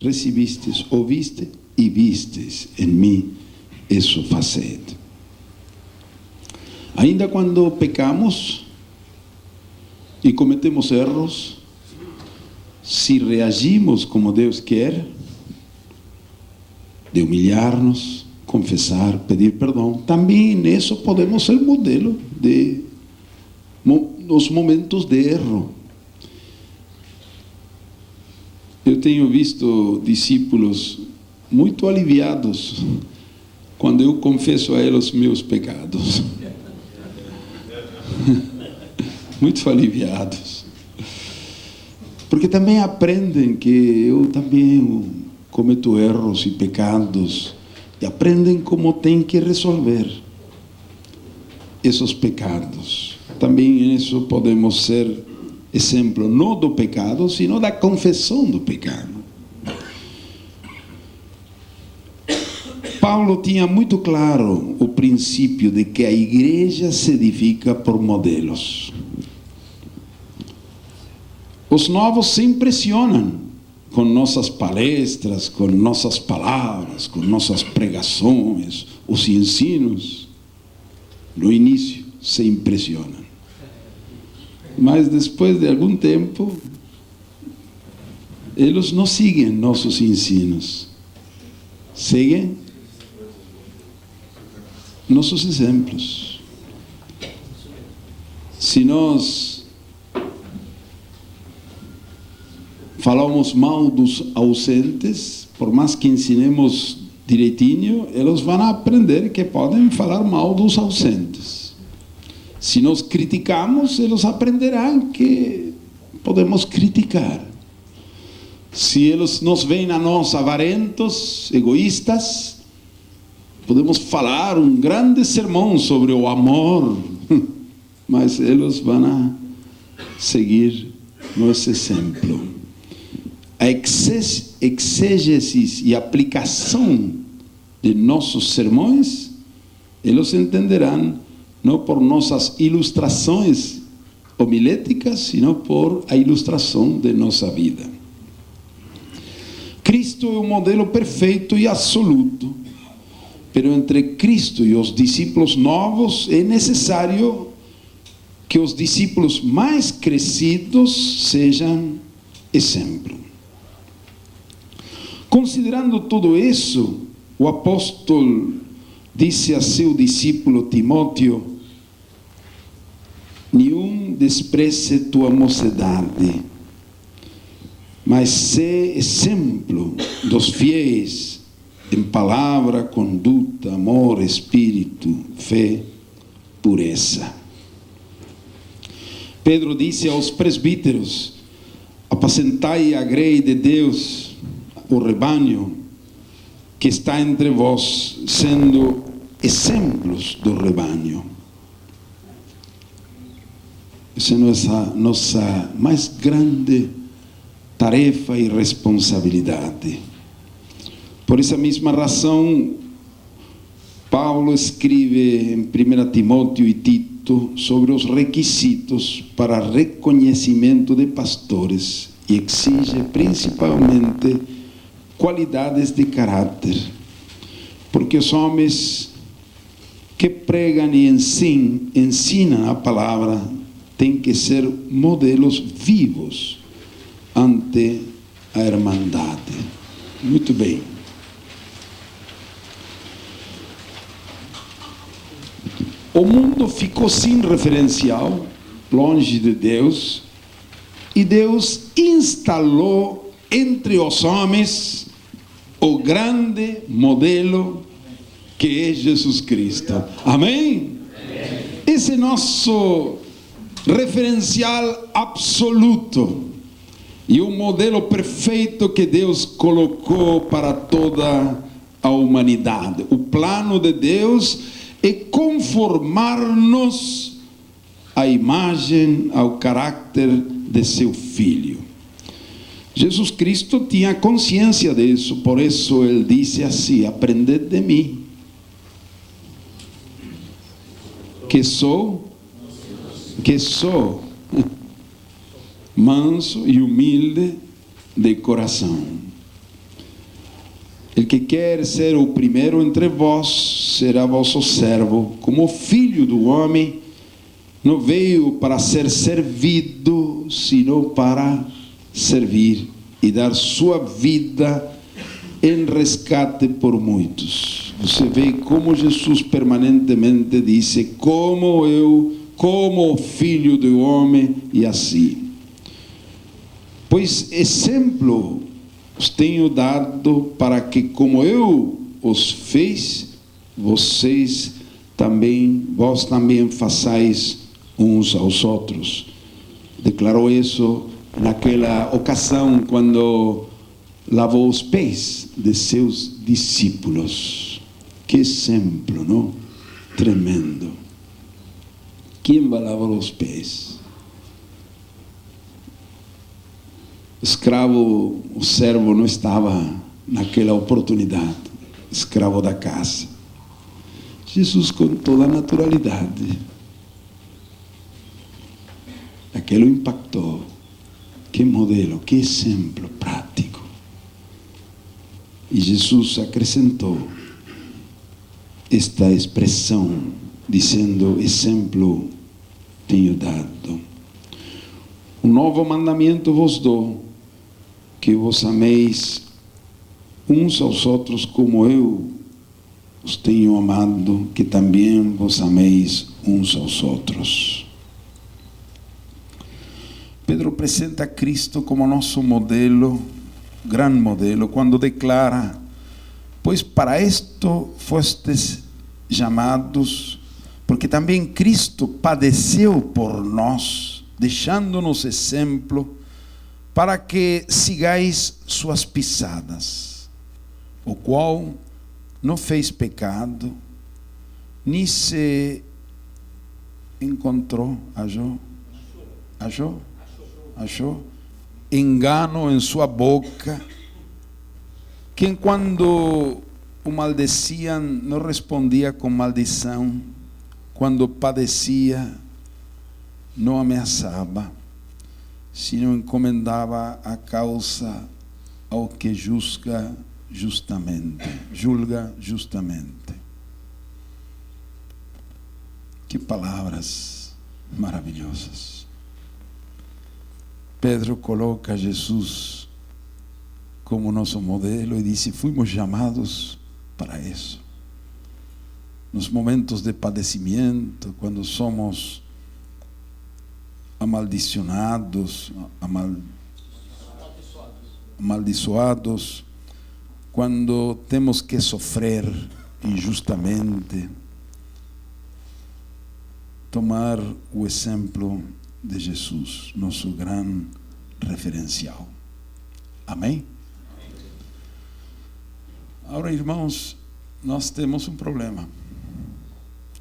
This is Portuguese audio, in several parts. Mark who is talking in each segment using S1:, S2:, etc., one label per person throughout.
S1: recibistes, ouviste e vistes em mim, isso fazed. Ainda quando pecamos e cometemos erros, se reagimos como Deus quer, de humilhar-nos, confessar, pedir perdão, também nisso podemos ser modelo nos momentos de erro. Eu tenho visto discípulos muito aliviados quando eu confesso a eles meus pecados. Muito aliviados. Porque também aprendem que eu também cometo erros e pecados. E aprendem como tem que resolver esses pecados. Também nisso podemos ser exemplo, não do pecado, sino da confissão do pecado. Paulo tinha muito claro o princípio de que a igreja se edifica por modelos. Os novos se impressionam com nossas palestras, com nossas palavras, com nossas pregações, os ensinos. No início se impressionam. Mas depois de algum tempo, eles não seguem nossos ensinos. Seguem nossos exemplos. Se nós falamos mal dos ausentes, por mais que ensinemos direitinho, eles vão aprender que podem falar mal dos ausentes. Se nós criticamos, eles aprenderão que podemos criticar. Se eles nos veem a nós avarentos, egoístas, podemos falar um grande sermão sobre o amor, mas eles vão seguir nosso exemplo. A exégese e aplicação de nossos sermões, eles entenderão não por nossas ilustrações homiléticas, sino por a ilustração de nossa vida. Cristo é o modelo perfeito e absoluto, mas entre Cristo e os discípulos novos é necessário que os discípulos mais crescidos sejam exemplo. Considerando tudo isso, o apóstolo disse a seu discípulo Timóteo: nenhum despreze tua mocidade, mas sê exemplo dos fiéis em palavra, conduta, amor, espírito, fé, pureza. Pedro disse aos presbíteros: apacentai a grei de Deus, o rebanho que está entre vós, sendo exemplos do rebanho. Essa é nossa mais grande tarefa e responsabilidade. Por essa mesma razão, Paulo escreve em 1 Timóteo e Tito sobre os requisitos para reconhecimento de pastores e exige principalmente qualidades de caráter, porque os homens que pregam e ensinam a palavra têm que ser modelos vivos ante a irmandade. Muito bem. O mundo ficou sem referencial, longe de Deus, e Deus instalou entre os homens o grande modelo que é Jesus Cristo. Amém? Esse é nosso referencial absoluto e o modelo perfeito que Deus colocou para toda a humanidade. O plano de Deus é conformar-nos à imagem, ao caráter de seu Filho. Jesus Cristo tinha consciência disso, por isso ele disse assim: aprended de mim, que sou manso e humilde de coração. El que quer ser o primeiro entre vós será vosso servo, como o filho do homem não veio para ser servido, sino para servir e dar sua vida em resgate por muitos. Você vê como Jesus permanentemente disse, como eu, como o filho do homem, e assim. Pois exemplo os tenho dado para que, como eu os fiz, vós também façais uns aos outros. Declarou isso naquela ocasião quando lavou os pés de seus discípulos. Que exemplo, não? Tremendo. Quem vai lavar os pés? O escravo, o servo não estava naquela oportunidade, escravo da casa. Jesus, com toda a naturalidade, aquilo impactou. Que modelo, que exemplo prático. E Jesus acrescentou esta expressão, dizendo, exemplo tenho dado. Um novo mandamento vos dou, que vos ameis uns aos outros como eu os tenho amado, que também vos ameis uns aos outros. Pedro apresenta a Cristo como nosso modelo, gran modelo, quando declara, pois para esto fostes chamados, porque também Cristo padeceu por nós, deixando-nos exemplo, para que sigais suas pisadas, o qual não fez pecado, nem se encontrou, achou engano em sua boca, quem quando o maldeciam não respondia com maldição, quando padecia não ameaçava, sino encomendava a causa ao que julga justamente. Que palavras maravilhosas. Pedro coloca Jesus como nosso modelo e disse, fomos chamados para isso. Nos momentos de padecimento, quando somos amaldiçoados, quando temos que sofrer injustamente, tomar o exemplo de Jesus, nosso grande referencial. Amém? Agora, irmãos, nós temos um problema.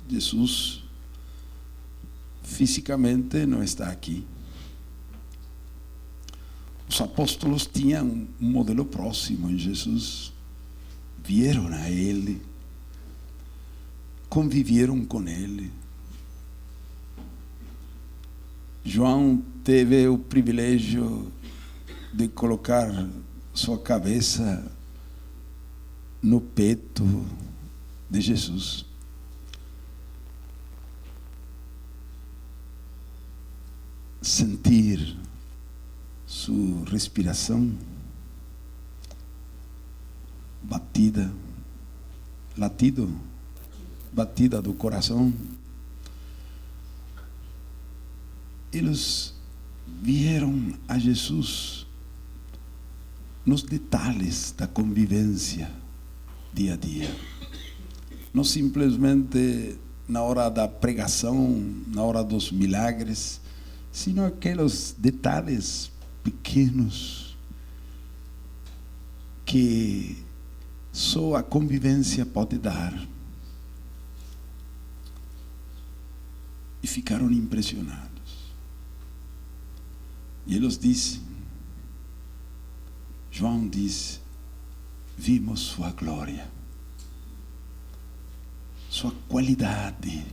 S1: Jesus fisicamente não está aqui. Os apóstolos tinham um modelo próximo em Jesus, vieram a Ele, conviveram com Ele. João teve o privilégio de colocar sua cabeça no peito de Jesus. Sentir sua respiração, batida do coração. Eles vieram a Jesus nos detalhes da convivência dia a dia, não simplesmente na hora da pregação, na hora dos milagres, sino aqueles detalhes pequenos que só a convivência pode dar. E ficaram impressionados. E eles dizem, João diz, vimos sua glória, sua qualidade,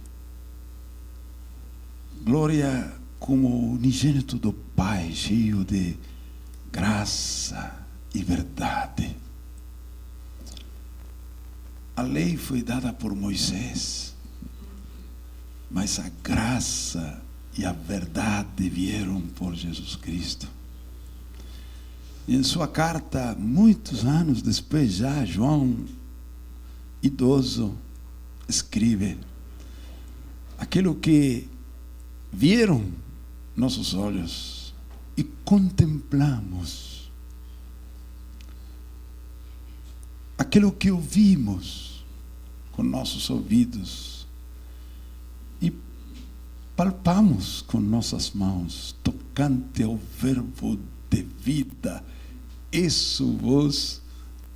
S1: glória como unigênito do Pai, cheio de graça e verdade. lei foi dada por Moisés, mas a graça e a verdade vieram por Jesus Cristo. E em sua carta, muitos anos depois já, João, idoso, escreve: aquilo que viram nossos olhos e contemplamos, aquilo que ouvimos com nossos ouvidos e palpamos com nossas mãos, tocante ao verbo de vida, isso vos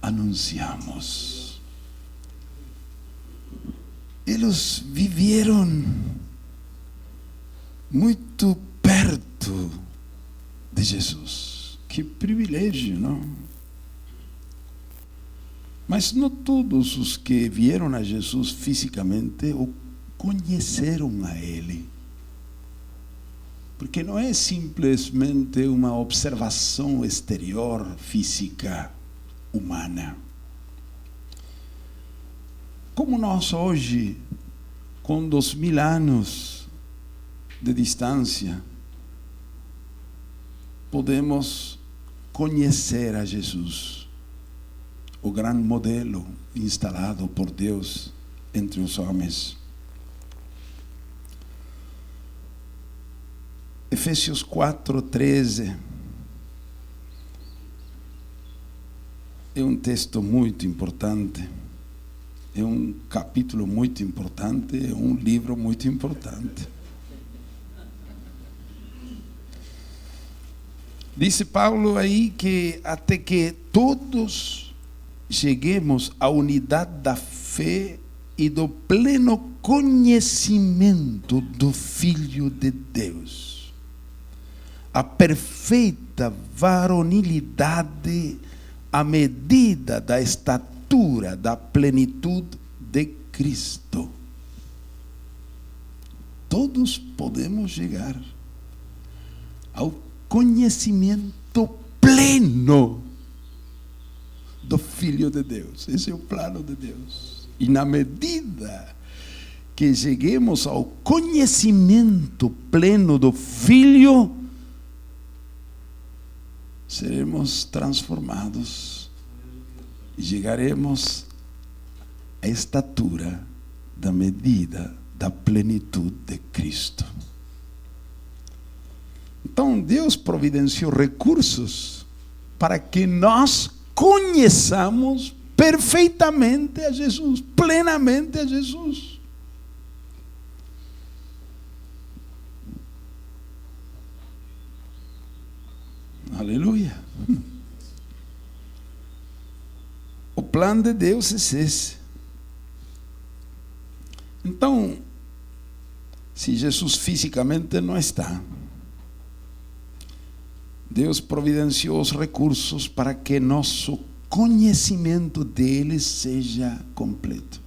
S1: anunciamos. Eles viveram muito perto de Jesus. Que privilégio, não? Mas não todos os que vieram a Jesus fisicamente o conheceram a Ele. Porque não é simplesmente uma observação exterior, física, humana. Como nós hoje, com 2000 anos de distância, podemos conhecer a Jesus, o grande modelo instalado por Deus entre os homens. Efésios 4:13 é um texto muito importante, é um capítulo muito importante, é um livro muito importante. Diz Paulo aí que até que todos cheguemos à unidade da fé e do pleno conhecimento do Filho de Deus, a perfeita varonilidade à medida da estatura da plenitude de Cristo. Todos podemos chegar ao conhecimento pleno do Filho de Deus. Esse é o plano de Deus. E na medida que cheguemos ao conhecimento pleno do Filho, seremos transformados e chegaremos à estatura da medida da plenitude de Cristo. Então Deus providenciou recursos para que nós conheçamos perfeitamente a Jesus, plenamente a Jesus. Aleluia. O plano de Deus é esse. Então, se Jesus fisicamente não está, Deus providenciou os recursos para que nosso conhecimento dele seja completo.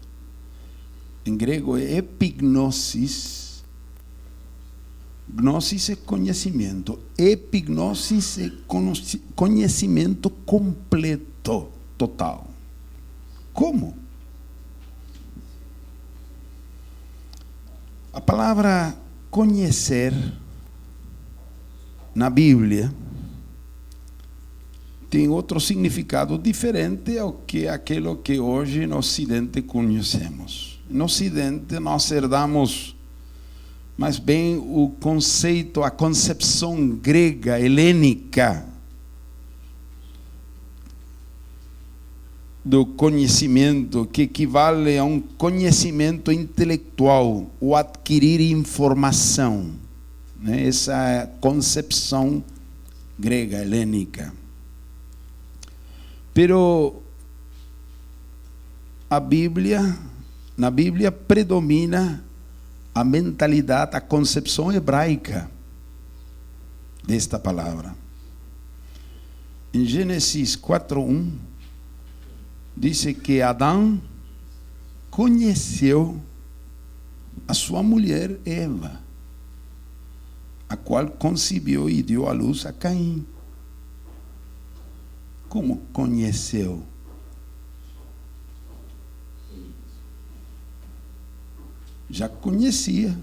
S1: Em grego é epignosis. Gnosis é conhecimento, epignosis é conhecimento completo, total. Como? A palavra conhecer na Bíblia tem outro significado diferente ao que aquilo que hoje no Ocidente conhecemos. No Ocidente nós herdamos mais bem o conceito, a concepção grega, helênica do conhecimento, que equivale a um conhecimento intelectual, o adquirir informação, né? Essa é a concepção grega, helênica. Pero na Bíblia predomina a mentalidade, a concepção hebraica desta palavra. Em Gênesis 4:1 diz que Adão conheceu a sua mulher Eva, a qual concebeu e deu à luz a Caim. Como conheceu? já conhecia.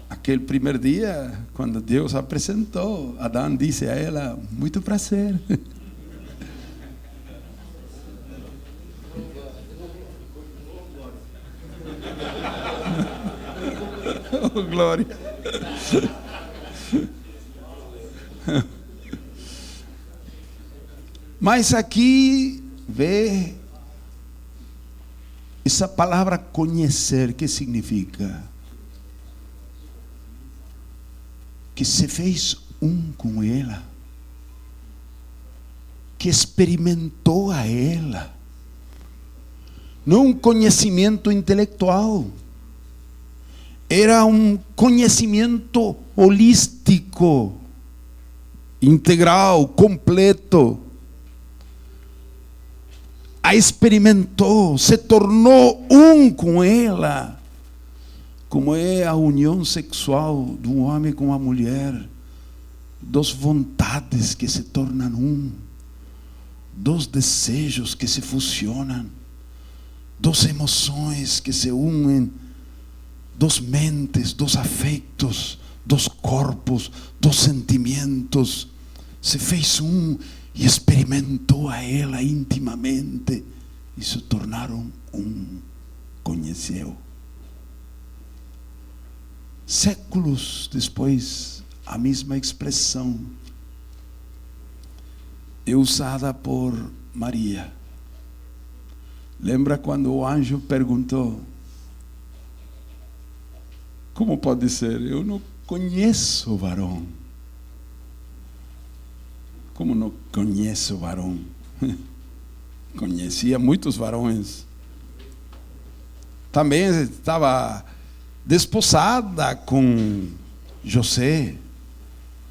S1: Aquele primeiro dia, quando Deus apresentou, Adão disse a ela: muito prazer. Oh, glória. Mas aqui vê essa palavra conhecer, que significa? Que se fez um com ela, que experimentou a ela, não um conhecimento intelectual, era um conhecimento holístico, integral, completo. A experimentou, se tornou um com ela, como é a união sexual de um homem com uma mulher, duas vontades que se tornam um, dois desejos que se fusionam, duas emoções que se unem, duas mentes, dois afetos, dois corpos, dois sentimentos, se fez um e experimentou a ela intimamente e se tornaram um, conheceu. Séculos depois, a mesma expressão é usada por Maria. Lembra quando o anjo perguntou: como pode ser? Eu não conheço o varão. Como não conheço o varão? Conhecia muitos varões. Também estava desposada com José,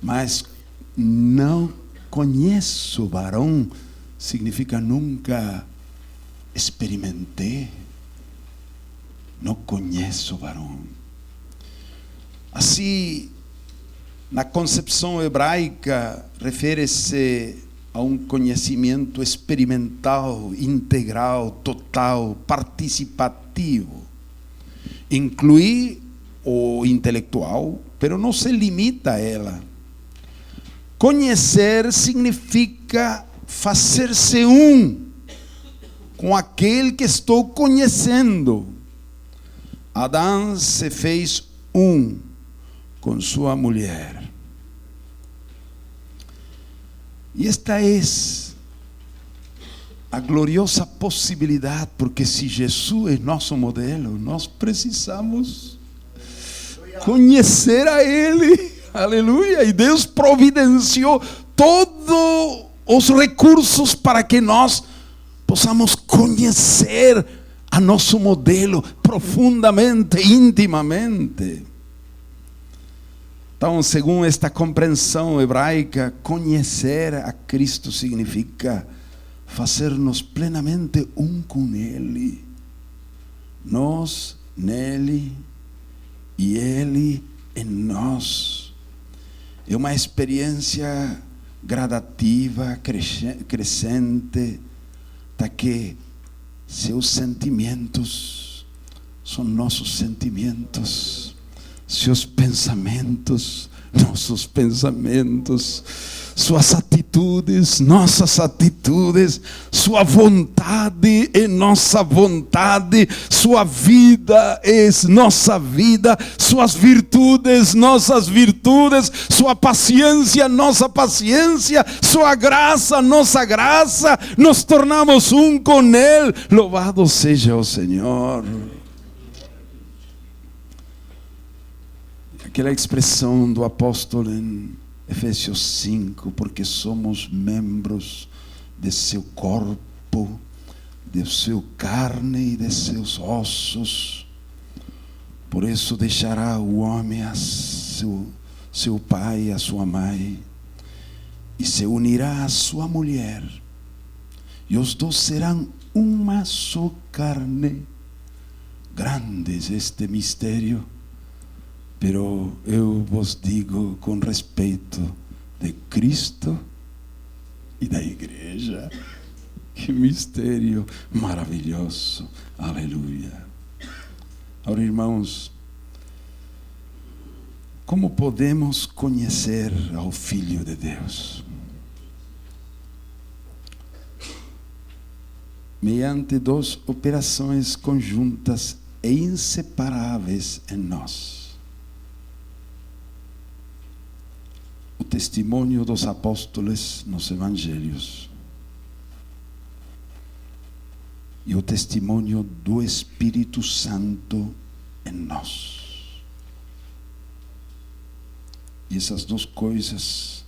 S1: mas não conheço o varão significa nunca experimentei, não conheço o varão. Assim, na concepção hebraica, refere-se a um conhecimento experimental, integral, total, participativo. Inclui o intelectual, pero não se limita a ela. Conhecer significa fazer-se um com aquele que estou conhecendo. Adão se fez um com sua mulher. E esta é a gloriosa possibilidade, porque se Jesus é nosso modelo, nós precisamos conhecer a Ele. Aleluia! E Deus providenciou todos os recursos para que nós possamos conhecer a nosso modelo profundamente, intimamente. Então, segundo esta compreensão hebraica, conhecer a Cristo significa fazer-nos plenamente um com Ele. Nós nele e Ele em nós. É uma experiência gradativa, crescente, até que seus sentimentos são nossos sentimentos. Seus pensamentos, nossos pensamentos, suas atitudes, nossas atitudes, sua vontade é nossa vontade, sua vida é nossa vida, suas virtudes, nossas virtudes, sua paciência, nossa paciência, sua graça, nossa graça, nos tornamos um com Ele. Louvado seja o Senhor. Aquela expressão do apóstolo em Efésios 5, porque somos membros de seu corpo, de seu carne e de seus ossos. Por isso deixará o homem a seu pai e a sua mãe, e se unirá à sua mulher, e os dois serão uma só carne. Grande é este mistério. Pero eu vos digo com respeito de Cristo e da igreja. Que mistério maravilhoso. Aleluia. Agora, irmãos, como podemos conhecer ao Filho de Deus? Mediante duas operações conjuntas e inseparáveis em nós: o testemunho dos apóstolos nos evangelhos e o testemunho do Espírito Santo em nós. E essas duas coisas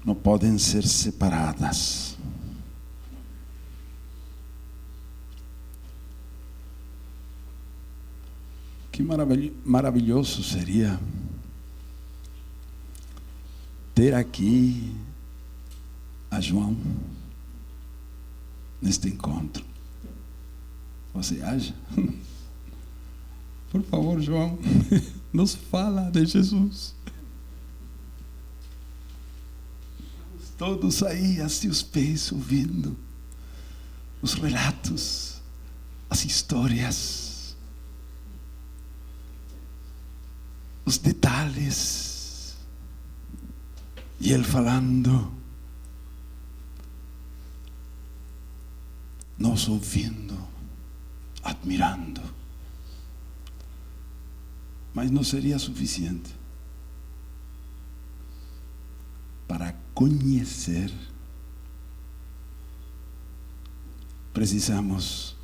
S1: não podem ser separadas. Que maravilhoso seria ter aqui a João neste encontro. Você acha? Por favor, João, nos fala de Jesus. Todos aí, assim os pés, ouvindo os relatos, as histórias, os detalhes, e ele falando, nós ouvindo, admirando. Mas não seria suficiente para conhecer. Precisamos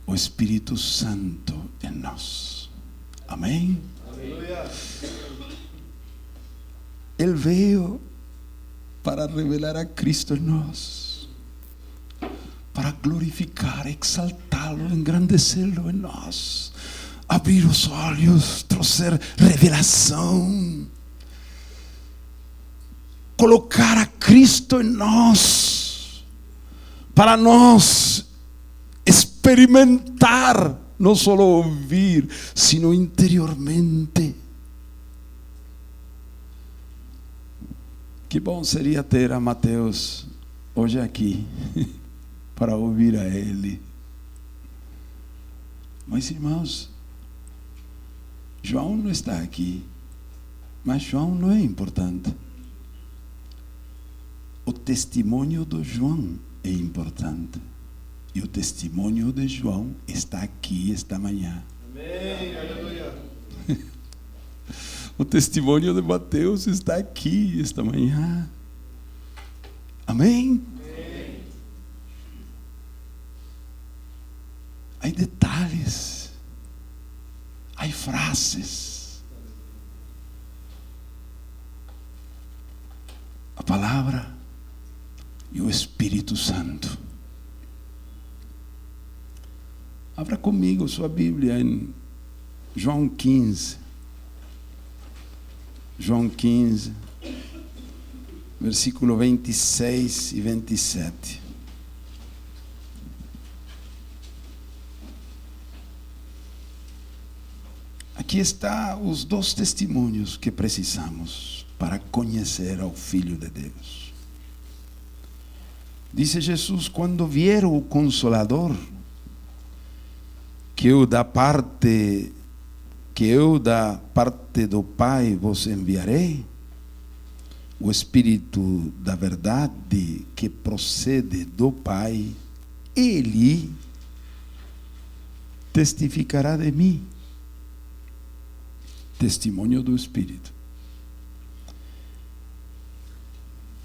S1: o Espírito Santo em nós. Amém? Aleluia. Ele veio para revelar a Cristo em nós, para glorificar, exaltá-lo, engrandecê-lo em nós, abrir os olhos, trouxer revelação, colocar a Cristo em nós, para nós experimentar, não só ouvir, sino interiormente. Que bom seria ter a Mateus hoje aqui para ouvir a ele. Mas, irmãos, João não está aqui, mas João não é importante. O testemunho de João é importante. E o testemunho de João está aqui esta manhã. Amém. Aleluia. O testemunho de Mateus está aqui esta manhã. Amém? Amém. Há detalhes, há frases. A palavra e o Espírito Santo. Abra comigo sua Bíblia em João 15. João 15, versículo 26 e 27. Aqui está os dois testemunhos que precisamos para conhecer ao Filho de Deus. Disse Jesus: quando vier o Consolador, que eu da parte do Pai vos enviarei, o Espírito da verdade que procede do Pai, ele testificará de mim. Testemunho do Espírito.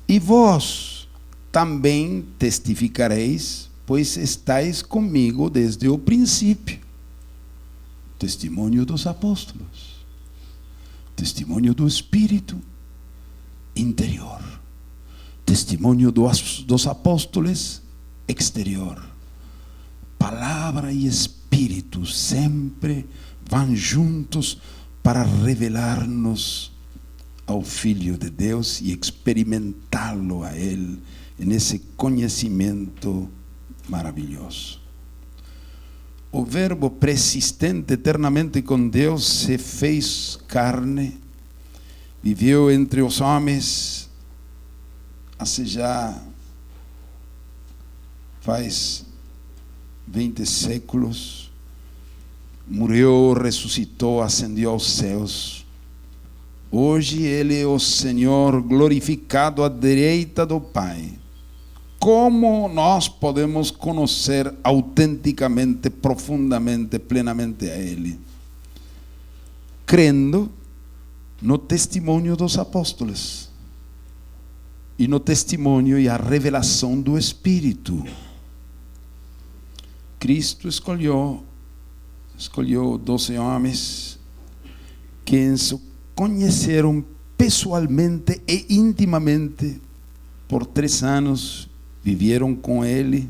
S1: E vós também testificareis, pois estáis comigo desde o princípio. Testemunho dos apóstolos. Testemunho do Espírito interior. Testemunho dos apóstolos exterior. Palavra e Espírito sempre vão juntos para revelar-nos ao Filho de Deus e experimentá-lo a Ele nesse conhecimento maravilhoso. O Verbo persistente eternamente com Deus se fez carne, viveu entre os homens, já faz 20 séculos, morreu, ressuscitou, ascendeu aos céus. Hoje Ele é o Senhor glorificado à direita do Pai. Como nós podemos conhecer autenticamente, profundamente, plenamente a Ele? Crendo no testemunho dos apóstolos e no testemunho e a revelação do Espírito. Cristo escolheu 12 homens que se conheceram pessoalmente e intimamente por 3 anos, viveram com Ele.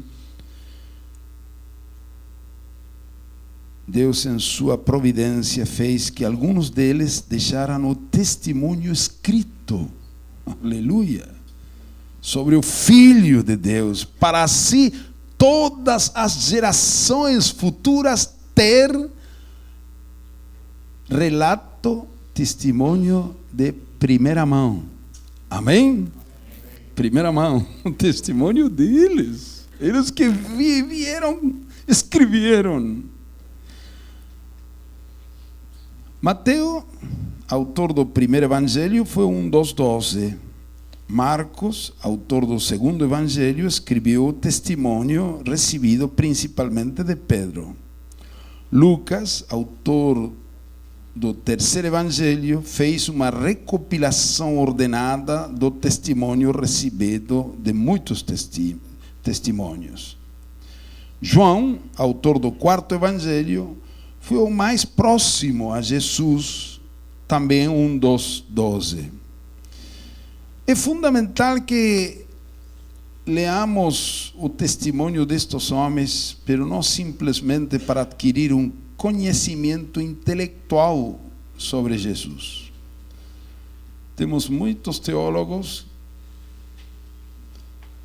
S1: Deus, em sua providência, fez que alguns deles deixaram o testemunho escrito, aleluia, sobre o Filho de Deus, para assim todas as gerações futuras ter relato, testemunho de primeira mão. Amém? Primeira mão, o testemunho deles, eles que viveram, escreveram. Mateus, autor do primeiro evangelho, foi um dos 12. Marcos, autor do segundo evangelho, escreveu o testemunho recebido principalmente de Pedro. Lucas, autor do terceiro evangelho, fez uma recopilação ordenada do testemunho recebido de muitos testemunhos. João, autor do quarto evangelho, foi o mais próximo a Jesus, também um dos 12. É fundamental que leamos o testemunho destes homens, pero não simplesmente para adquirir um conhecimento intelectual sobre Jesus. Temos muitos teólogos,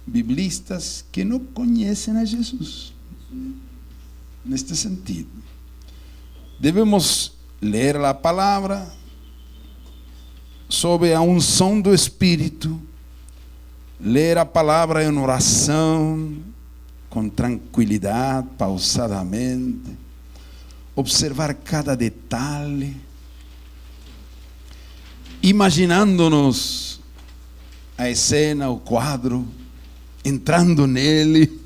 S1: biblistas, que não conhecem a Jesus. Neste sentido, devemos ler a palavra sob a unção do Espírito, ler a palavra em oração, com tranquilidade, pausadamente, observar cada detalhe, imaginando-nos a cena, o quadro, entrando nele,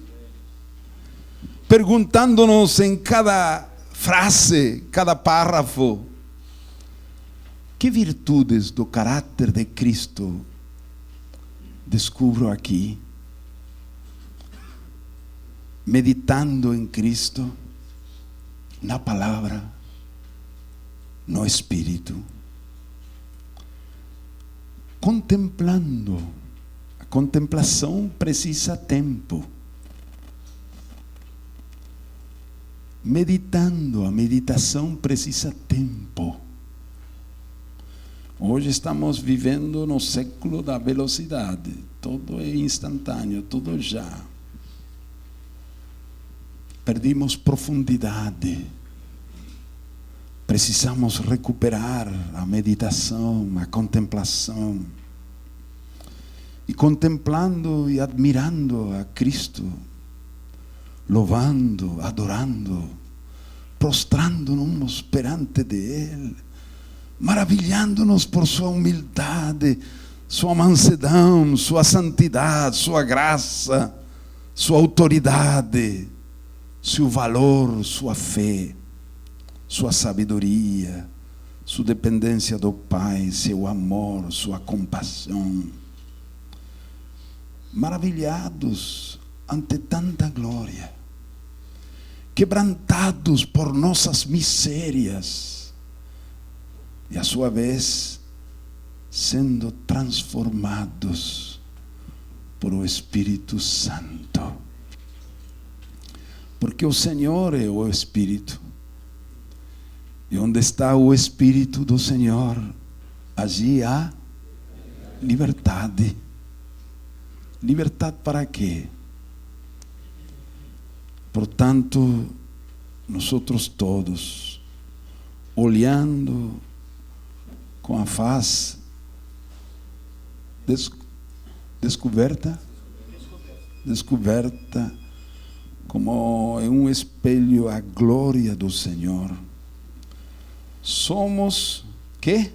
S1: perguntando-nos em cada frase, cada párrafo, que virtudes do caráter de Cristo descubro aqui, meditando em Cristo, na palavra, no Espírito, contemplando. A contemplação precisa tempo. Meditando, a meditação precisa tempo. Hoje estamos vivendo no século da velocidade, tudo é instantâneo, tudo já. Perdimos profundidade. Precisamos recuperar a meditação, a contemplação. E contemplando e admirando a Cristo, louvando, adorando, prostrando-nos perante de Ele, maravilhando-nos por sua humildade, sua mansidão, sua santidade, sua graça, sua autoridade, seu valor, sua fé, sua sabedoria, sua dependência do Pai, seu amor, sua compaixão. Maravilhados ante tanta glória, quebrantados por nossas misérias, e a sua vez sendo transformados por o Espírito Santo, porque o Senhor é o Espírito, e onde está o Espírito do Senhor, allí há liberdade. Liberdade para quê? Portanto, nós todos, olhando com a face descoberta, como em um espelho a glória do Senhor. Somos, ¿quê?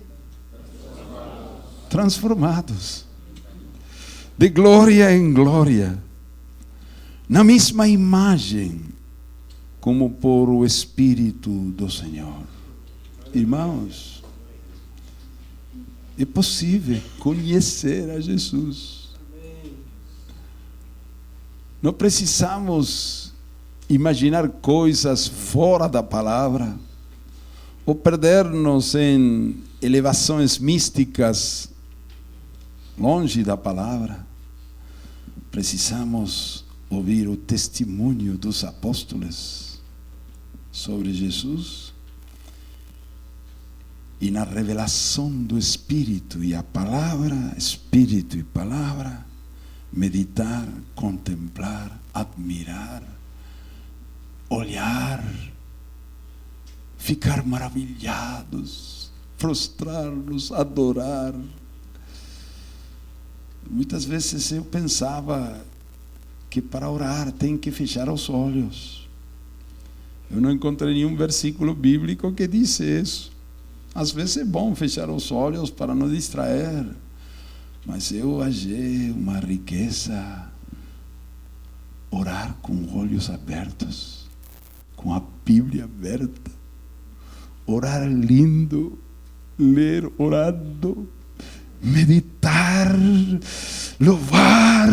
S1: Transformados. De glória em glória. Na mesma imagem, como por o Espírito do Senhor. Irmãos, é possível conhecer a Jesus. Não precisamos imaginar coisas fora da palavra ou perder-nos em elevações místicas longe da palavra. Precisamos ouvir o testemunho dos apóstolos sobre Jesus e na revelação do Espírito e a palavra, Espírito e palavra, meditar, contemplar, admirar, olhar, ficar maravilhados, prostrar-nos, adorar. Muitas vezes eu pensava que para orar tem que fechar os olhos. Eu não encontrei nenhum versículo bíblico que diz isso. Às vezes é bom fechar os olhos para não distrair, mas eu achei uma riqueza orar com olhos abertos, com a Bíblia aberta. Orar lindo, ler orando, meditar, louvar,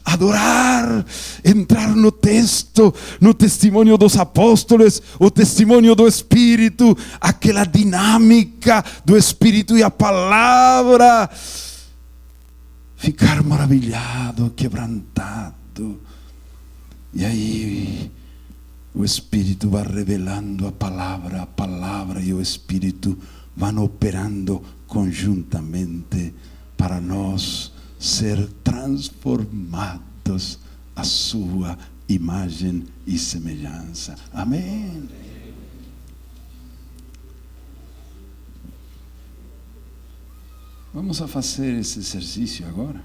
S1: adorar, entrar no texto, no testemunho dos apóstolos, o testemunho do Espírito, aquela dinâmica do Espírito e a palavra, ficar maravilhado, quebrantado, e aí o Espírito vai revelando a palavra e o Espírito vão operando conjuntamente para nós ser transformados à sua imagem e semelhança. Amém. Vamos a fazer esse exercício agora?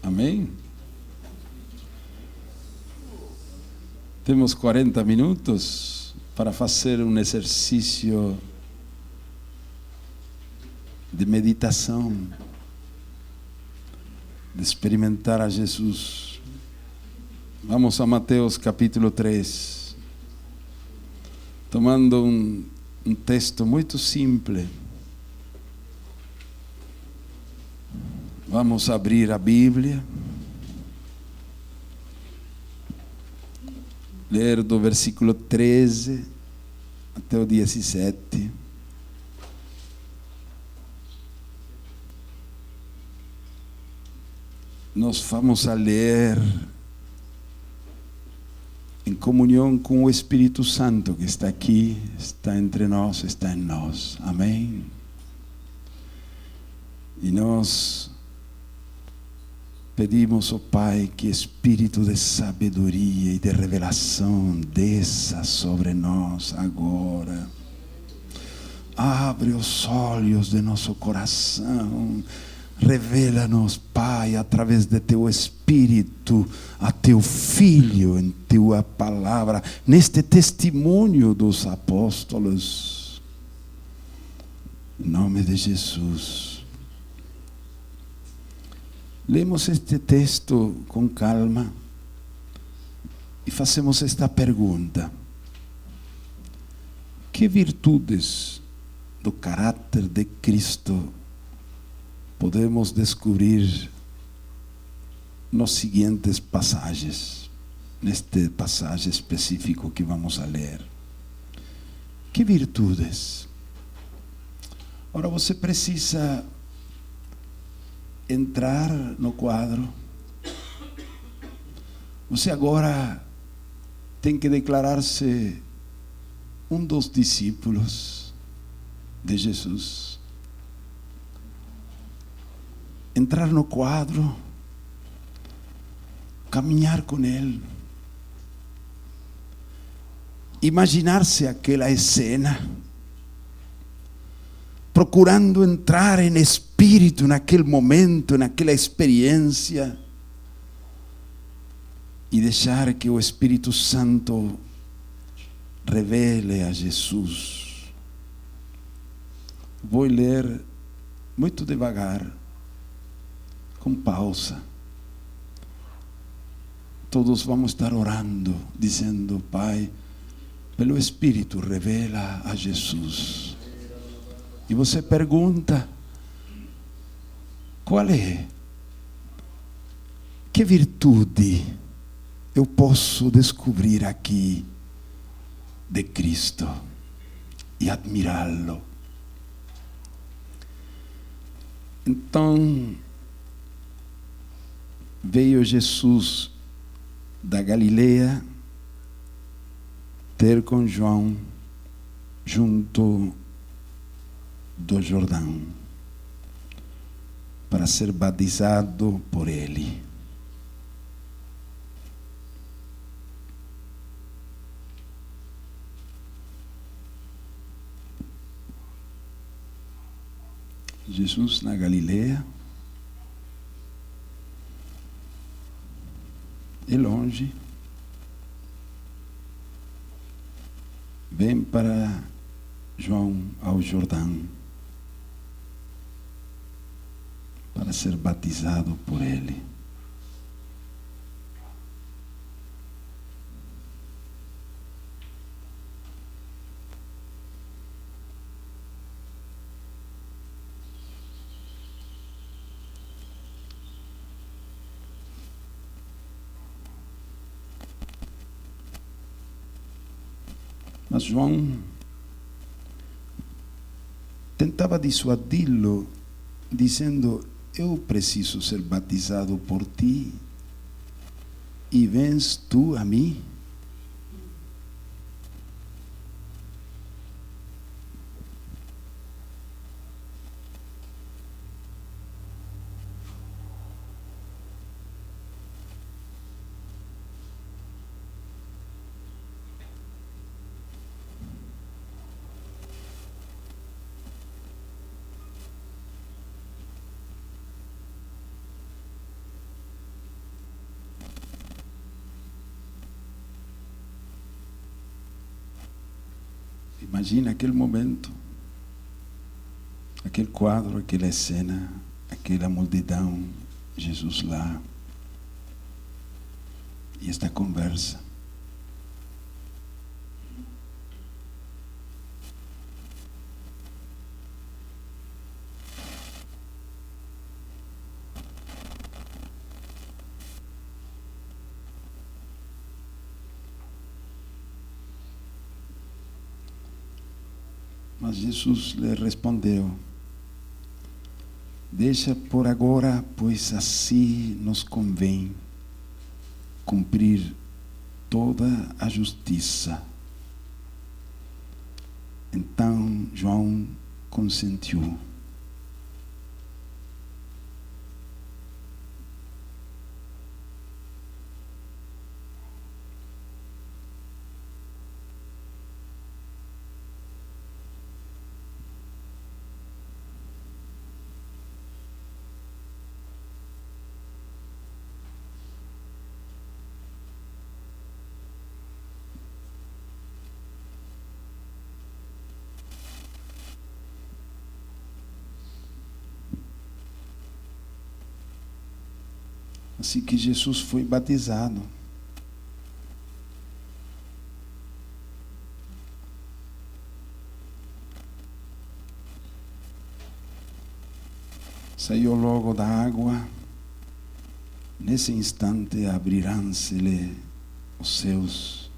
S1: Amém? Temos 40 minutos para fazer um exercício de meditação, de experimentar a Jesus. Vamos a Mateus capítulo 3, tomando um texto muito simples. Vamos abrir a Bíblia, ler do versículo 13 até o 17. Nós vamos a ler em comunhão com o Espírito Santo que está aqui, está entre nós, está em nós. Amém? E nós pedimos ao Pai que Espírito de sabedoria e de revelação desça sobre nós agora. Abre os olhos de nosso coração. Revela-nos, Pai, através de Teu Espírito, a Teu Filho, em Tua palavra, neste testemunho dos apóstolos. Em nome de Jesus. Lemos este texto com calma e fazemos esta pergunta: que virtudes do caráter de Cristo podemos descobrir nos seguintes passagens, neste passagem específico que vamos a ler? Que virtudes? Ora, você precisa entrar no quadro. Você agora tem que declarar-se um dos discípulos de Jesus. Entrar no quadro, caminhar com Ele, imaginar-se aquela cena, procurando entrar em espírito, naquele momento, naquela experiência, e deixar que o Espírito Santo revele a Jesus. Vou ler muito devagar, com pausa. Todos vamos estar orando, dizendo: Pai, pelo Espírito, revela a Jesus. E você pergunta: qual é? Que virtude eu posso descobrir aqui de Cristo e admirá-lo? Então, veio Jesus da Galileia ter com João junto do Jordão para ser batizado por ele. Jesus na Galileia, e longe, vem para João ao Jordão para ser batizado por ele. Mas João tentava dissuadi-lo, dizendo: eu preciso ser batizado por ti, e vens tu a mim? Imagina aquele momento, aquele quadro, aquela cena, aquela multidão, Jesus lá, e esta conversa. Mas Jesus lhe respondeu: deixa por agora, pois assim nos convém cumprir toda a justiça. Então João consentiu. Assim que Jesus foi batizado. Saiu logo da água. Nesse instante abrirão-se-lhe os céus.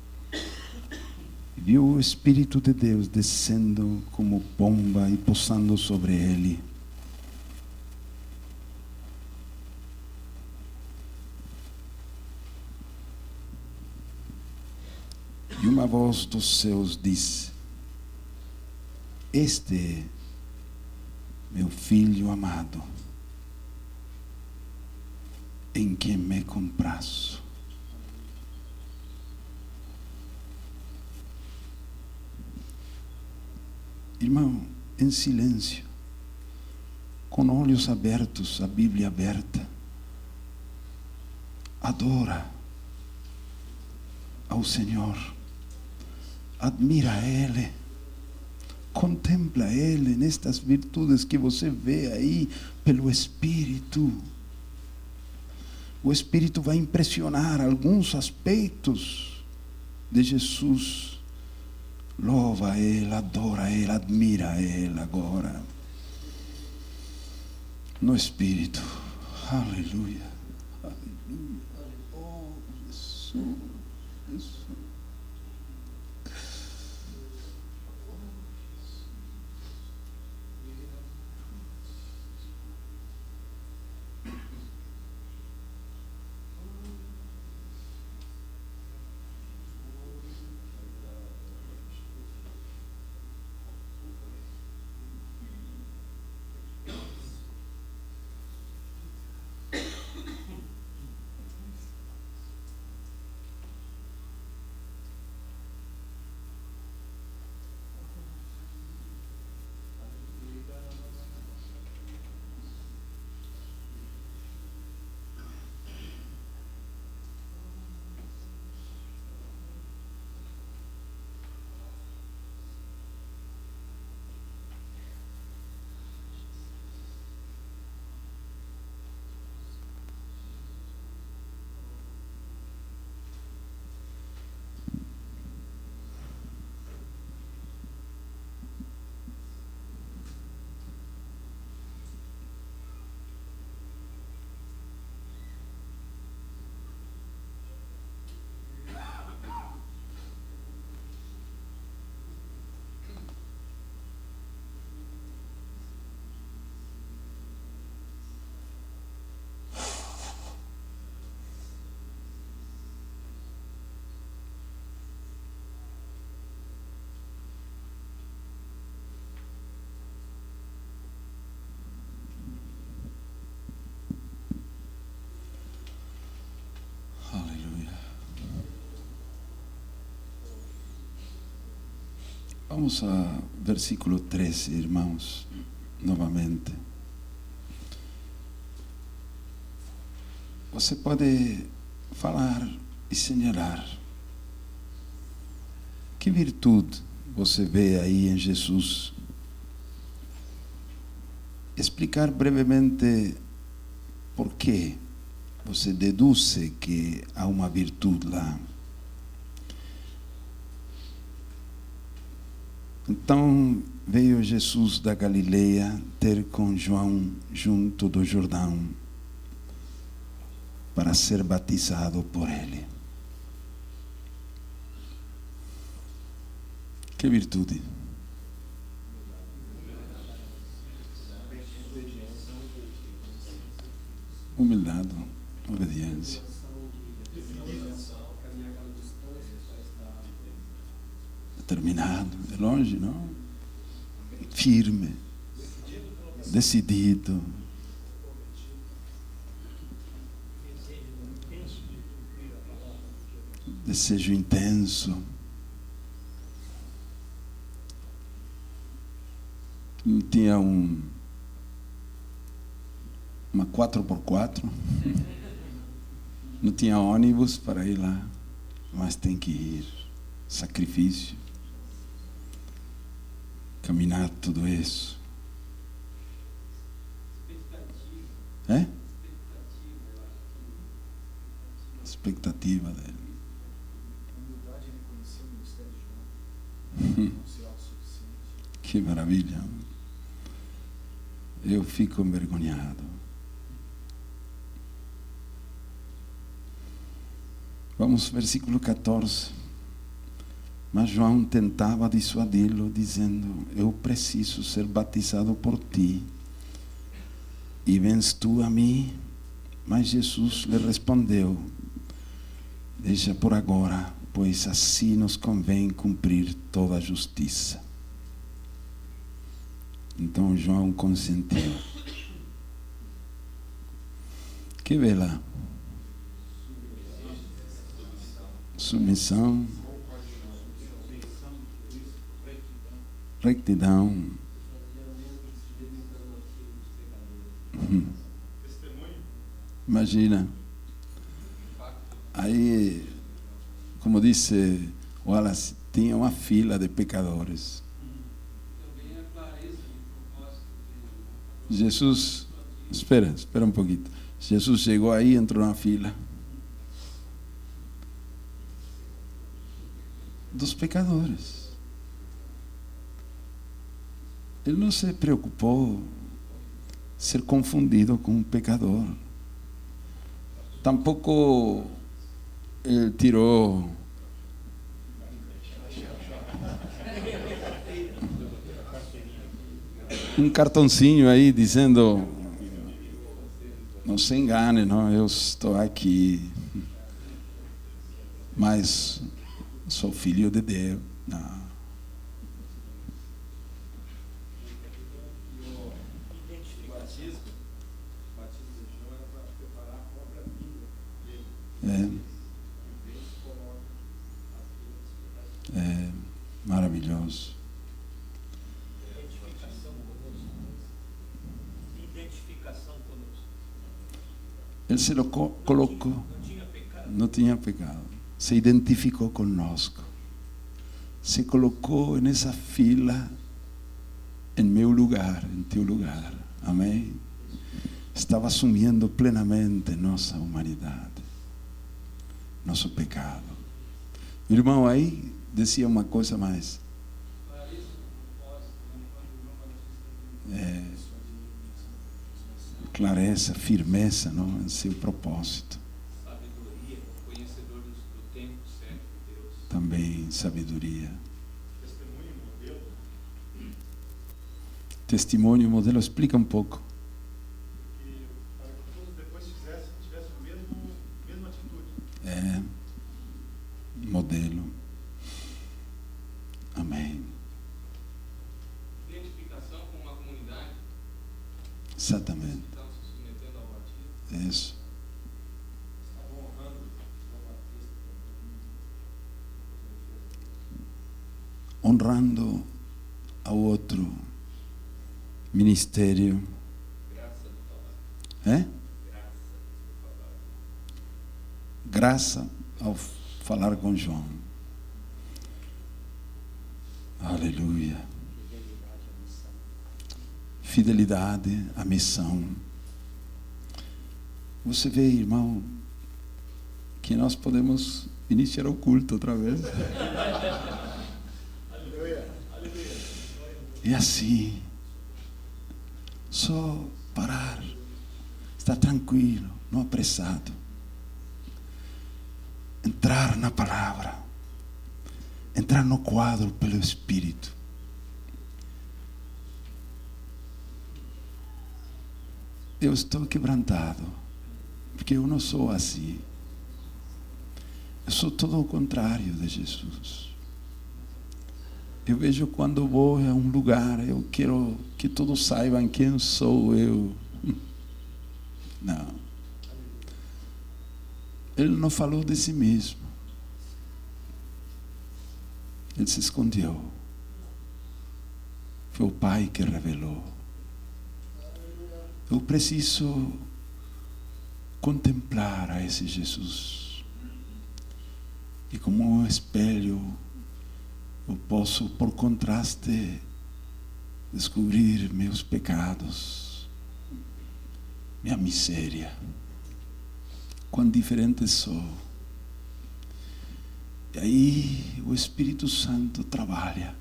S1: Viu o Espírito de Deus descendo como pomba e pousando sobre ele. E uma voz dos céus disse: este é meu filho amado, em quem me comprazo. Irmão, em silêncio, com olhos abertos, a Bíblia aberta, adora ao Senhor, admira Ele, contempla Ele nestas virtudes que você vê aí pelo Espírito. O Espírito vai impressionar alguns aspectos de Jesus. Louva Ele, adora Ele, admira Ele agora. No Espírito. Aleluia. Aleluia. Oh, Jesus. Jesus. Vamos a versículo 13, irmãos, novamente. Você pode falar e señalar que virtude você vê aí em Jesus. Explicar brevemente por que você deduz que há uma virtude lá. Então veio Jesus da Galileia ter com João junto do Jordão para ser batizado por ele. Que virtude? Humildade, obediência. Determinado, é longe, não? Firme, decidido. Desejo intenso. Não tinha uma 4x4. Não tinha ônibus para ir lá, mas tem que ir. Sacrifício. Caminhar tudo isso. É? Expectativa dele. Que maravilha. Eu fico envergonhado. Vamos, versículo 14. Mas João tentava dissuadi-lo, dizendo: eu preciso ser batizado por ti, e vens tu a mim? Mas Jesus lhe respondeu: deixa por agora, pois assim nos convém cumprir toda a justiça. Então João consentiu. Que vê lá? Submissão, retidão. Imagina. Aí como disse Wallace, tinha uma fila de pecadores. Jesus, espera um pouquinho. Jesus chegou aí, entrou na fila dos pecadores. Ele não se preocupou ser confundido com um pecador. Tampouco ele tirou um cartãozinho aí dizendo: não se engane, não, eu estou aqui, mas sou filho de Deus. Não. É maravilhoso. Identificação conosco. Ele se colocou. Não tinha pecado. Se identificou conosco. Se colocou nessa fila em meu lugar, em teu lugar. Amém? Estava assumindo plenamente nossa humanidade, nosso pecado. O irmão aí dizia uma coisa mais. Clareza, firmeza, não, em seu propósito.
S2: Sabedoria, conhecedor do tempo certo de Deus.
S1: Também sabedoria.
S2: Testemunho modelo.
S1: Testemunho modelo, explica um pouco.
S2: Para que todos depois tivessem a mesma atitude.
S1: Modelo. Amém.
S2: Identificação com uma comunidade.
S1: Exatamente.
S2: Estão se submetendo ao batismo.
S1: Isso.
S2: Estavam honrando João Batista.
S1: Honrando ao outro ministério.
S2: Graça do falar.
S1: Graça ao falar com João. Aleluia. Fidelidade à missão. Você vê, irmão, que nós podemos iniciar o culto outra vez. E assim, só parar, estar tranquilo, não apressado. Entrar na palavra, entrar no quadro pelo Espírito. Eu estou quebrantado, porque eu não sou assim. Eu sou todo o contrário de Jesus. Eu vejo quando vou a um lugar, eu quero que todos saibam quem sou eu. Não. Ele não falou de si mesmo. Ele se escondeu. Foi o Pai que revelou. Eu preciso contemplar a esse Jesus. E como um espelho, eu posso, por contraste, descobrir meus pecados, minha miséria. Quão diferente sou. E aí o Espírito Santo trabalha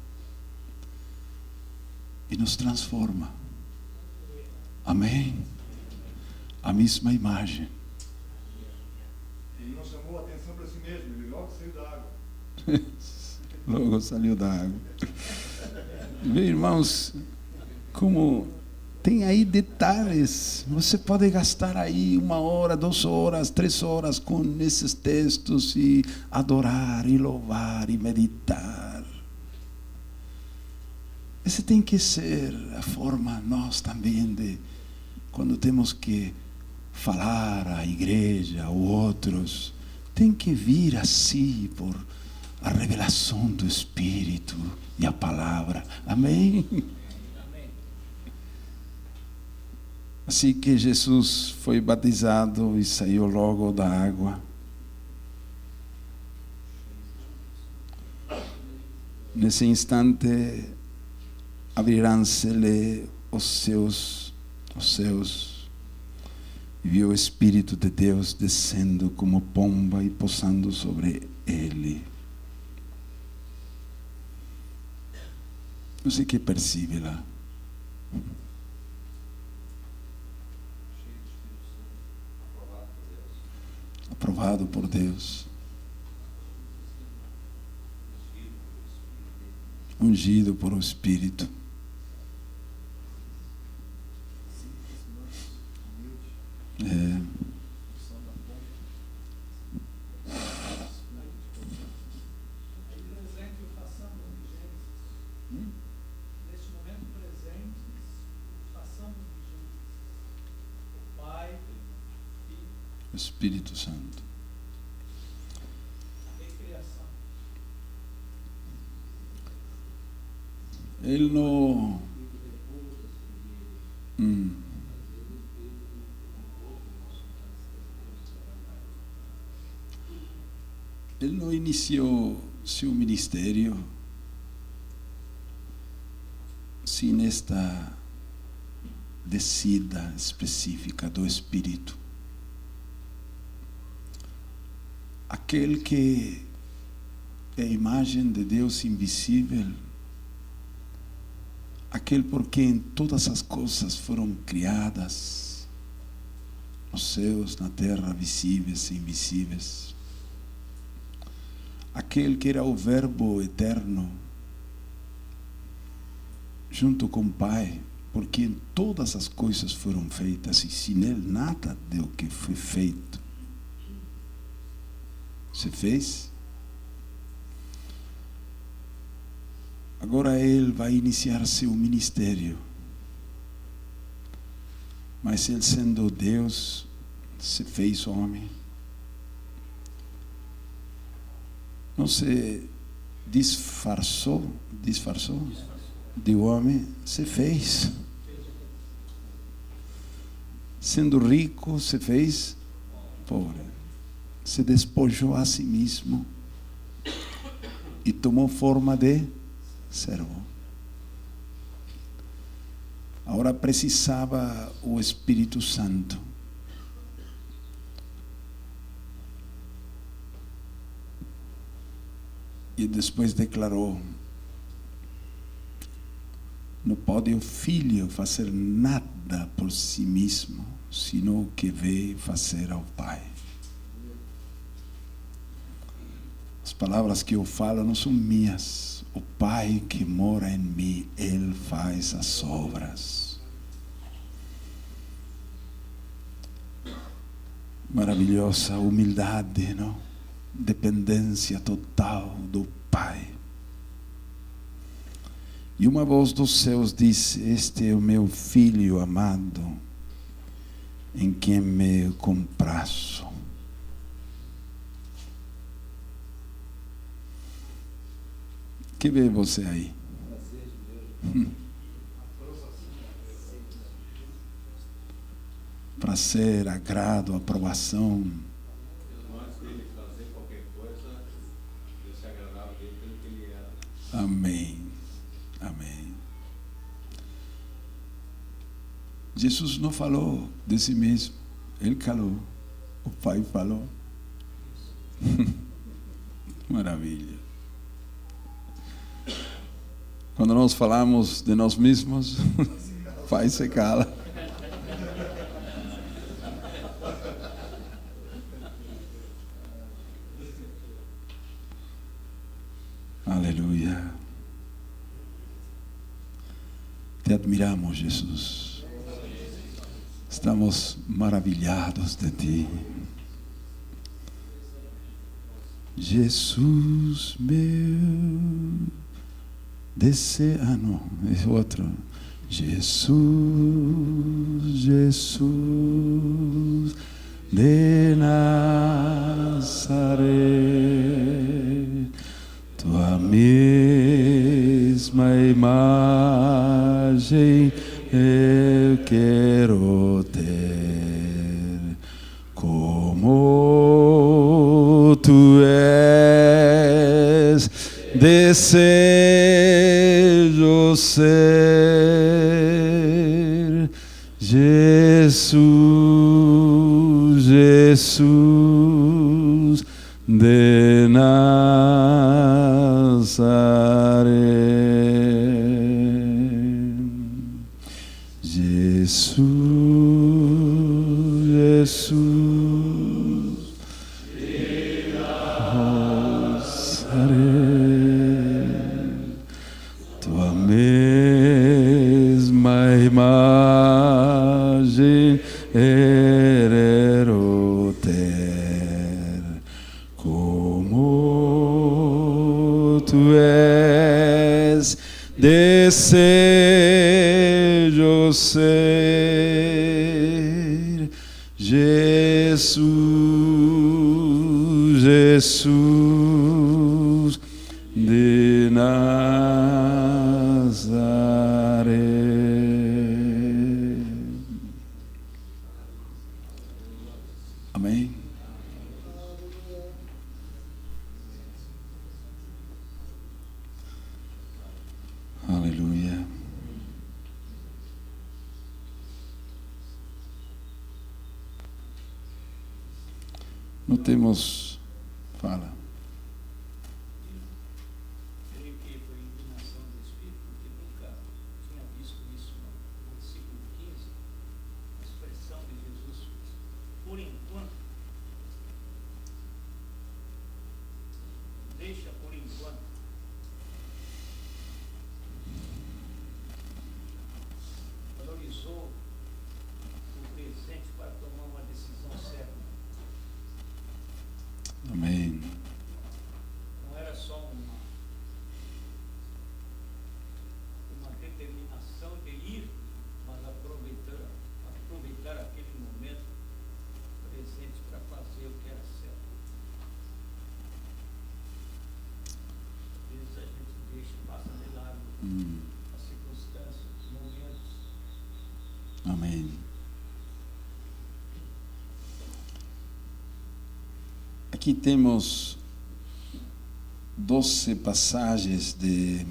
S1: e nos transforma. Amém? A mesma imagem.
S2: Ele não chamou a atenção para si mesmo, ele logo saiu da água.
S1: Logo saiu da água. Meus irmãos, como tem aí detalhes, você pode gastar aí 1 hora, 2 horas, 3 horas com esses textos e adorar, e louvar, e meditar. Essa tem que ser a forma nós também de, quando temos que falar à igreja ou outros, tem que vir assim por a revelação do Espírito e a palavra. Amém? Assim que Jesus foi batizado e saiu logo da água, Nesse instante, abrirão-se-lhe os céus, e viu o Espírito de Deus descendo como pomba e pousando sobre ele. Não sei o que percebe lá. Aprovado por Deus. Ungido por o Espírito. Espírito Santo. Ele não. Ele não iniciou seu ministério sem esta descida específica do Espírito. Aquele que é a imagem de Deus invisível, aquele por quem todas as coisas foram criadas, nos céus, na terra, visíveis e invisíveis. Aquele que era o Verbo eterno, junto com o Pai, por quem todas as coisas foram feitas, e sem ele nada do que foi feito se fez. Agora ele vai iniciar seu ministério, mas ele, sendo Deus, se fez homem. Não se disfarçou de homem, se fez. Sendo rico, se fez pobre. Se despojou a si mesmo e tomou forma de servo. Agora precisava o Espírito Santo. E depois declarou: não pode o filho fazer nada por si mesmo, senão o que veio fazer ao Pai. As palavras que eu falo não são minhas. O Pai que mora em mim, Ele faz as obras. Maravilhosa humildade, não? Dependência total do Pai. E uma voz dos céus disse: este é o meu filho amado, em quem me comprazo. Que vê você aí? Prazer, agrado, aprovação. Amém. Amém. Jesus não falou de si mesmo, Ele calou. O Pai falou. Maravilha. Quando nós falamos de nós mesmos, o Pai se cala. Aleluia. Te admiramos, Jesus. Estamos maravilhados de Ti. Jesus meu não, é outro. Jesus, Jesus de Nazaré, Tua mesma imagem eu quero ter, como Tu és de desejo ser Jesus, Jesus de Nazaré. Jesus, Jesus de Nazaré. Tua mesma imagem herero ter, como tu és, desejo ser Jesus, Jesus de Nazaré. Amém. Aleluia. Não temos. Fala.
S3: Creio que foi iluminação do Espírito, porque nunca tinha visto isso no versículo 15, a expressão de Jesus, por enquanto. Deixa por enquanto. Valorizou o presente para tomar uma decisão certa.
S1: Amém.
S3: Não era só uma determinação de ir, mas aproveitar aquele momento presente para fazer o que era certo. Às vezes a gente deixa, passa de lado as circunstâncias, os momentos.
S1: Amém. Aqui temos 12 passagens de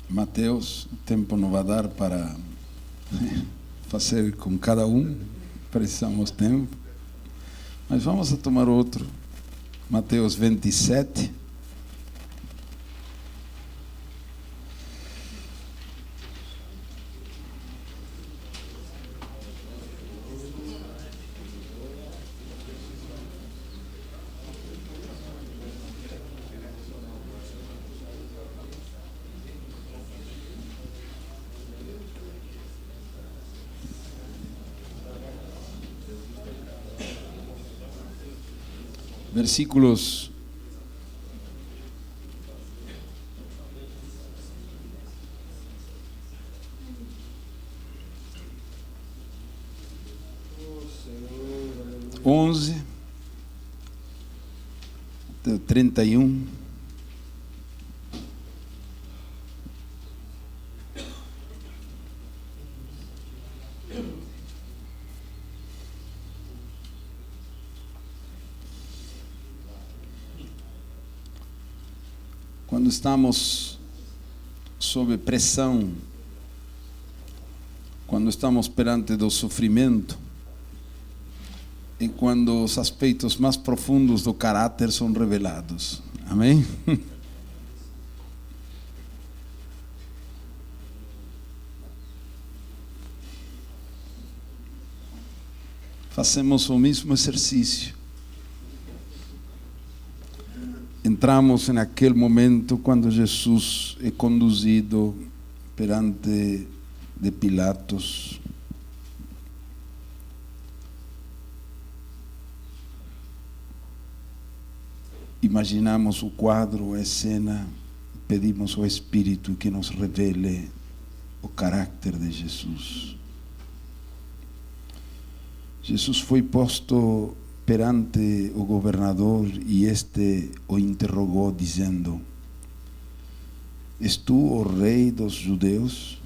S1: Mateus. O tempo não vai dar para fazer com cada um, precisamos de tempo. Mas vamos a tomar outro. Mateus 27. Versículos 11 até 31. Quando estamos sob pressão, quando estamos perante do sofrimento, e quando os aspectos mais profundos do caráter são revelados. Amém? Fazemos o mesmo exercício. Entramos naquele momento quando Jesus é conduzido perante de Pilatos. Imaginamos o quadro, a cena, pedimos ao Espírito que nos revele o caráter de Jesus. Jesus foi posto perante o governador e este o interrogou dizendo: És tu o rei dos judeus?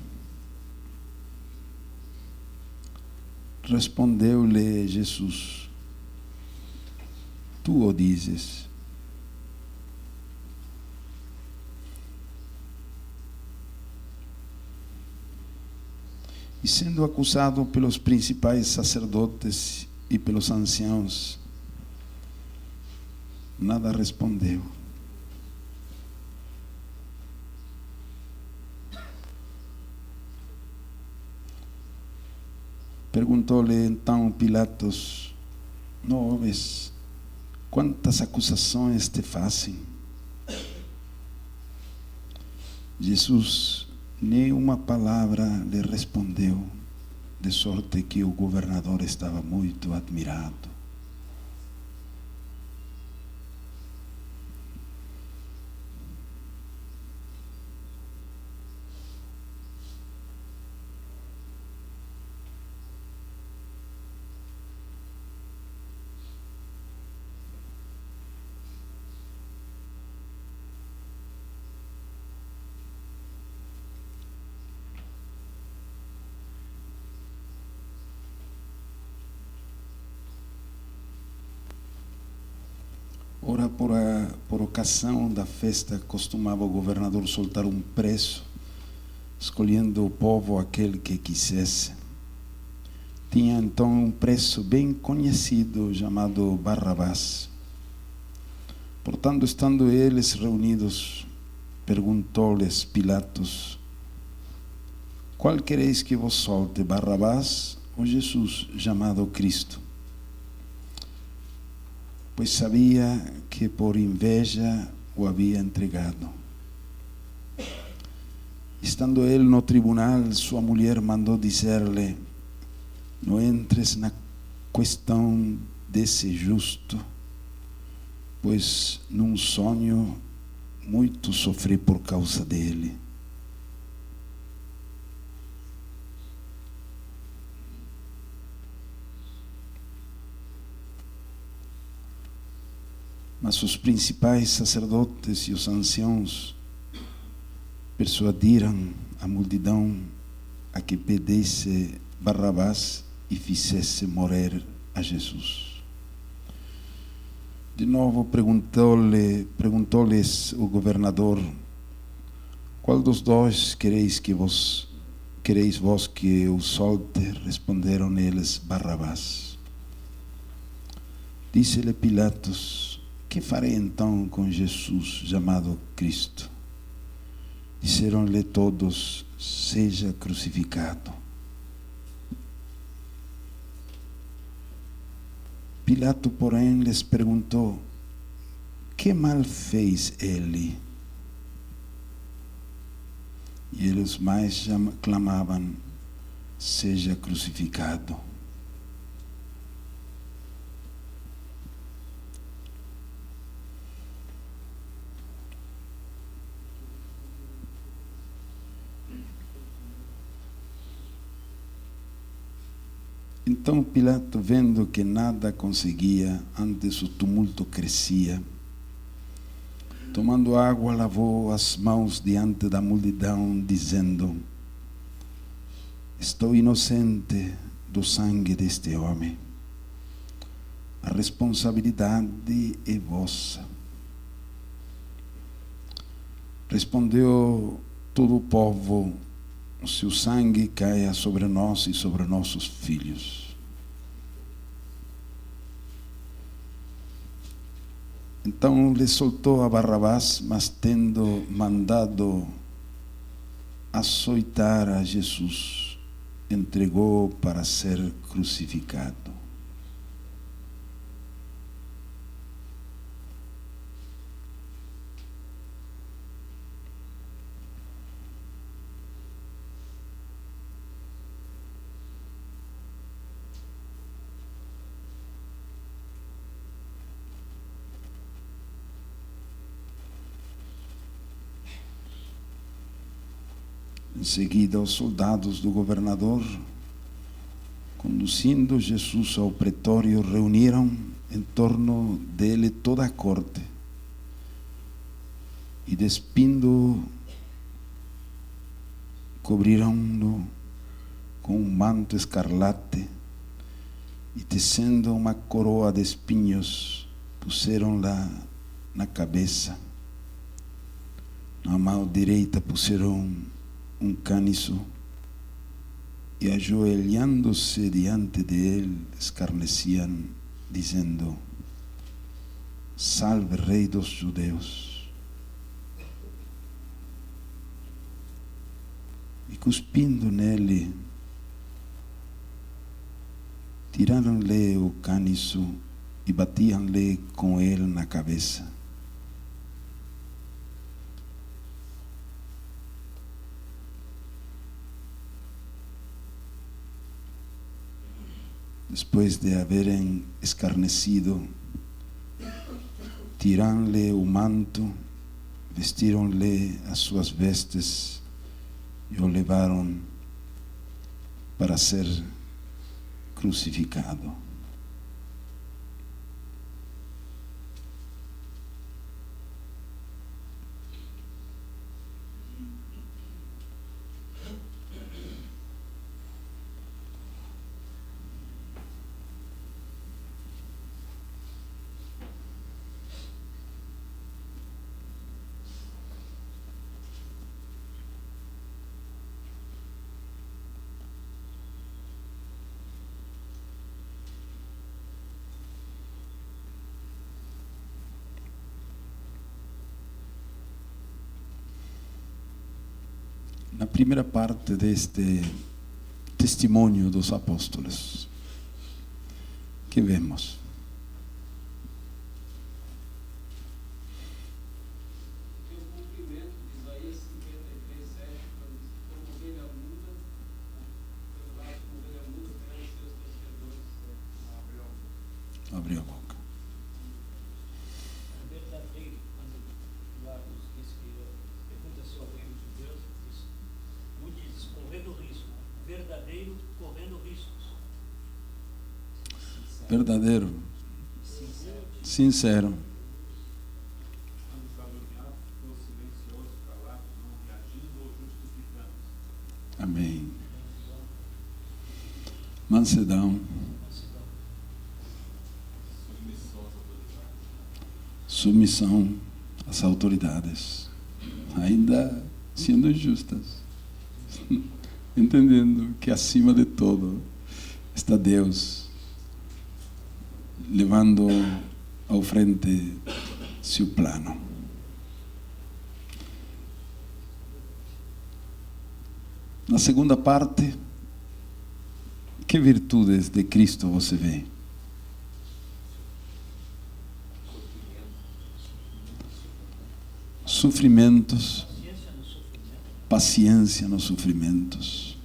S1: Respondeu-lhe Jesus: Tu o dizes. E sendo acusado pelos principais sacerdotes e pelos anciãos, nada respondeu. Perguntou-lhe então Pilatos: não ouves quantas acusações te fazem? Jesus nem uma palavra lhe respondeu, de sorte que o governador estava muito admirado. Ora, por ocasião da festa, costumava o governador soltar um preso, escolhendo o povo aquele que quisesse. Tinha então um preso bem conhecido, chamado Barrabás. Portanto, estando eles reunidos, perguntou-lhes Pilatos: qual quereis que vos solte, Barrabás ou Jesus, chamado Cristo? Pois sabia que por inveja o havia entregado. Estando ele no tribunal, sua mulher mandou dizer-lhe: não entres na questão desse justo, pois num sonho muito sofri por causa dele. Mas os principais sacerdotes e os anciãos persuadiram a multidão a que pedisse Barrabás e fizesse morrer a Jesus. De novo perguntou-lhes o governador: qual dos dois quereis vós que eu solte? Responderam eles: Barrabás. Disse-lhe Pilatos: que farei então com Jesus, chamado Cristo? Disseram-lhe todos: seja crucificado. Pilato, porém, lhes perguntou: que mal fez ele? E eles mais clamavam: seja crucificado. Então Pilato, vendo que nada conseguia, antes o tumulto crescia, tomando água, lavou as mãos diante da multidão, dizendo: estou inocente do sangue deste homem. A responsabilidade é vossa. Respondeu todo o povo: o seu sangue caia sobre nós e sobre nossos filhos. Então lhe soltou a Barrabás, mas tendo mandado açoitar a Jesus, entregou para ser crucificado. Em seguida, os soldados do governador, conduzindo Jesus ao pretório, reuniram em torno dele toda a corte e, despindo-o, cobriram-no com um manto escarlate e, tecendo uma coroa de espinhos, puseram-la na cabeça. Na mão direita puseram um câniço y ajoelhándose diante de él, escarnecían, diciendo: Salve, Rei dos Judeus. E cuspindo nele, tiraram-lhe o cániço e batiam-lhe com ele na cabeça. Depois de haverem escarnecido, tiraram-lhe o manto, vestiram-lhe as suas vestes e o levaram para ser crucificado. Na primeira parte deste testemunho dos apóstolos, que vemos?
S3: Tem o cumprimento de Isaías 53:7, como ovelha muda, como ovelha muda perante seus torcedores.
S1: Abriu a boca.
S3: É verdadeiro, quando Marcos diz que pergunta se é o reino de Deus, diz correndo risco, verdadeiro correndo riscos.
S1: Verdadeiro, sincero.
S2: Quando caluniado, ficou silencioso, calado, não reagindo ou justificando.
S1: Amém. Mansidão, submissão às autoridades, ainda sendo justas, entendendo que acima de tudo está Deus, levando ao frente seu plano. Na segunda parte, que virtudes de Cristo você vê? Sofrimentos, paciência nos sofrimentos,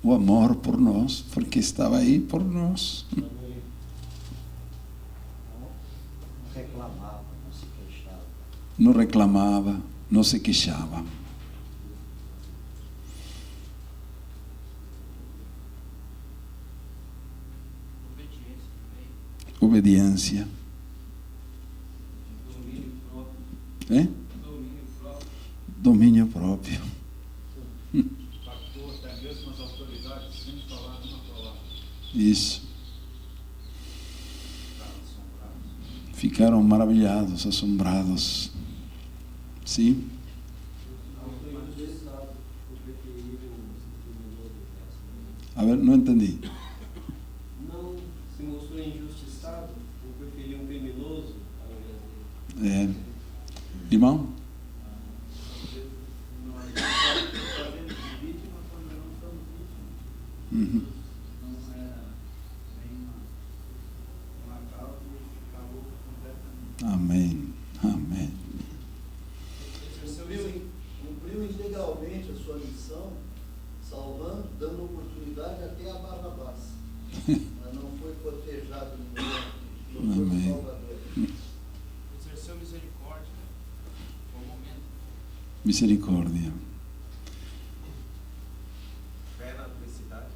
S1: o amor por nós, porque estava aí por nós.
S4: Reclamava, não se queixava.
S1: Não reclamava, não se queixava. Obediência. Domínio próprio.
S2: Pactou até mesmo as autoridades sem falar uma palavra.
S1: Isso. Ficaram maravilhados, assombrados. Sim? A ver, não entendi.
S4: Não se mostrou injustiçado por preferir um criminoso ao invés dele.
S1: Irmão? Uhum.
S3: Não era uma causa e acabou completamente.
S1: Amém. Amém.
S5: Cumpriu integralmente a sua missão, salvando, dando oportunidade até a Barrabás. Mas não foi cotejado no momento, não foi
S1: Amém.
S5: salvador.
S3: Exerceu misericórdia, foi o momento.
S1: Misericórdia.
S5: Fé na adversidade.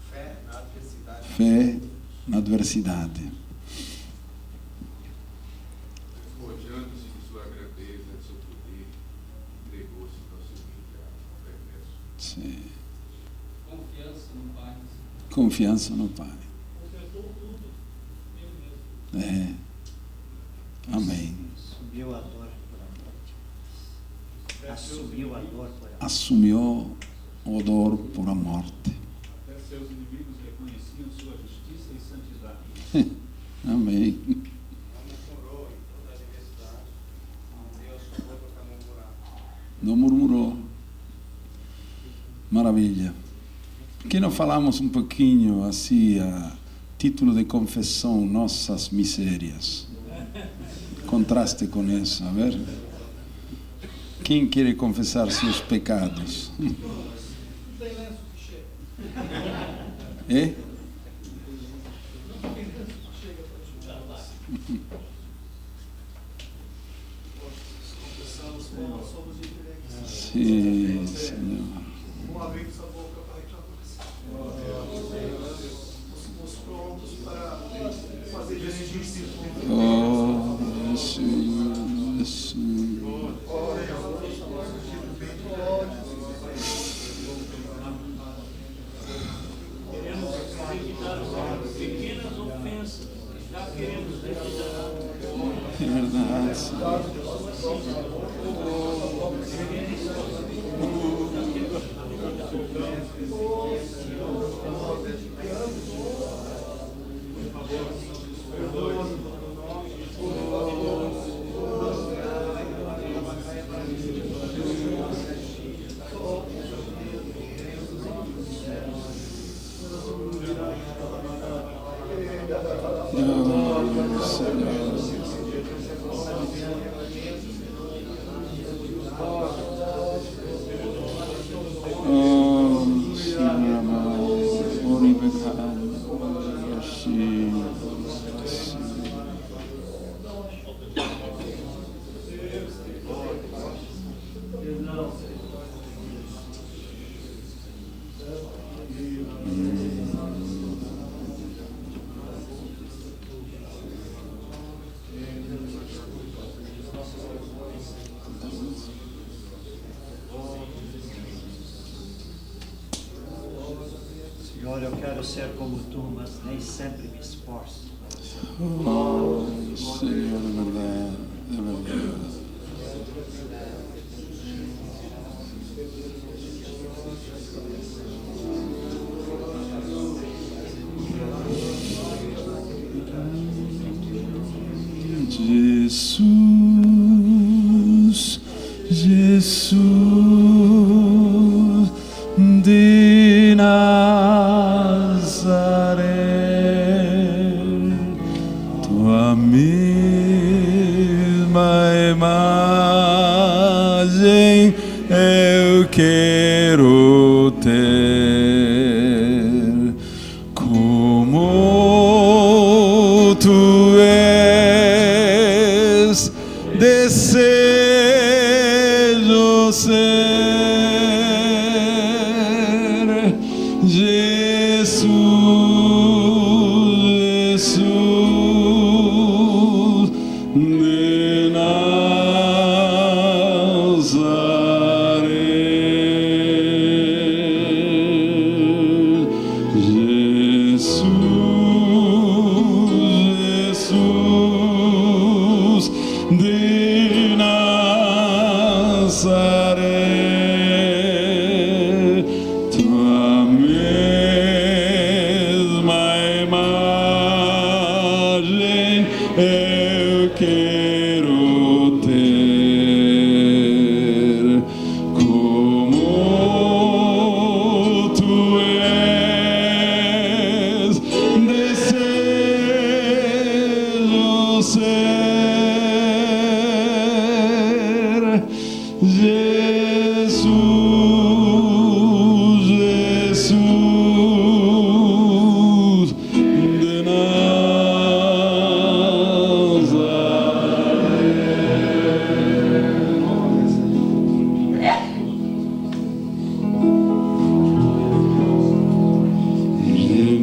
S5: Fé na adversidade.
S1: Fé na adversidade.
S2: Despojando-se de sua grandeza, de seu poder, entregou-se ao seu perverso.
S1: Sim.
S3: Confiança no Pai.
S1: Confiança no Pai.
S3: Ofertou tudo, ele mesmo.
S1: Amém.
S4: Assumiu a dor por a morte. Assumiu a dor por a morte.
S1: Assumiu odor por a morte.
S6: Até seus inimigos reconheciam sua justiça e santidade.
S1: Amém. Não murmurou. Maravilha. Por que não falamos um pouquinho assim, a título de confissão, nossas misérias? Contraste com isso, a ver? Quem quer confessar seus pecados? É? Sim, Senhor.
S5: Uma vez essa boca para reclamar. Estamos prontos para fazer justiça.
S1: Oh, Senhor, Senhor.
S3: Queremos evitar pequenas ofensas, já queremos evitar.
S1: É verdade, Senhor.
S7: Senhor, eu quero ser como tu, mas nem sempre me esforço.
S1: Oh, Senhor, é verdade, é verdade. Jesus, Jesus de Nazaré, tua mesma imagem eu quero ter, como tu és, desejo ser. Jesus, Jesus de Nazaré, Jesus, Jesus de Nazaré, tua mesma imagem eu quero ter, como tu és, desejo ser. Jesus, Jesus de Nazaré.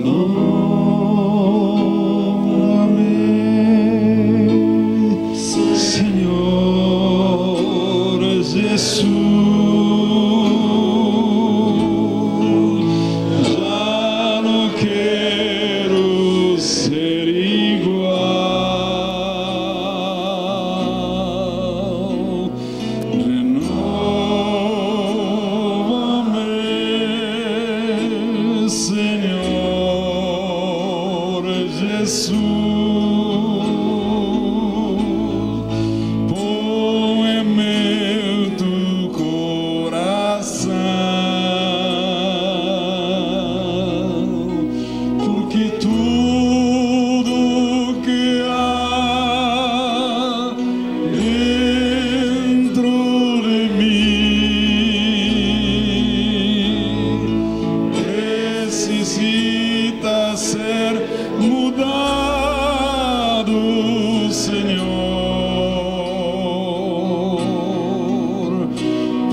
S1: Renova-me, Senhor Jesus, já não quero ser igual. Renova-me, Jesús, ponme tu corazón, porque tudo que há dentro de mim necessita ser mudado, Senhor,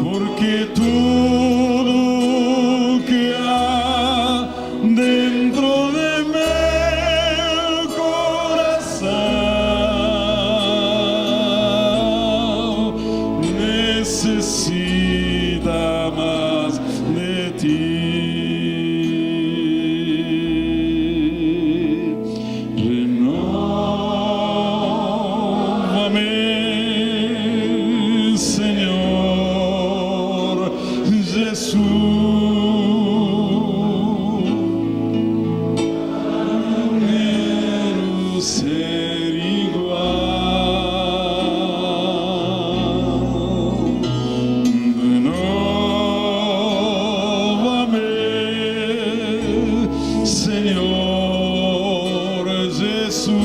S1: porque tudo que há dentro de meu coração necessita mais de ti. Renova-me, Senhor Jesus. Quero ser igual. Renova-me, Senhor Jesus.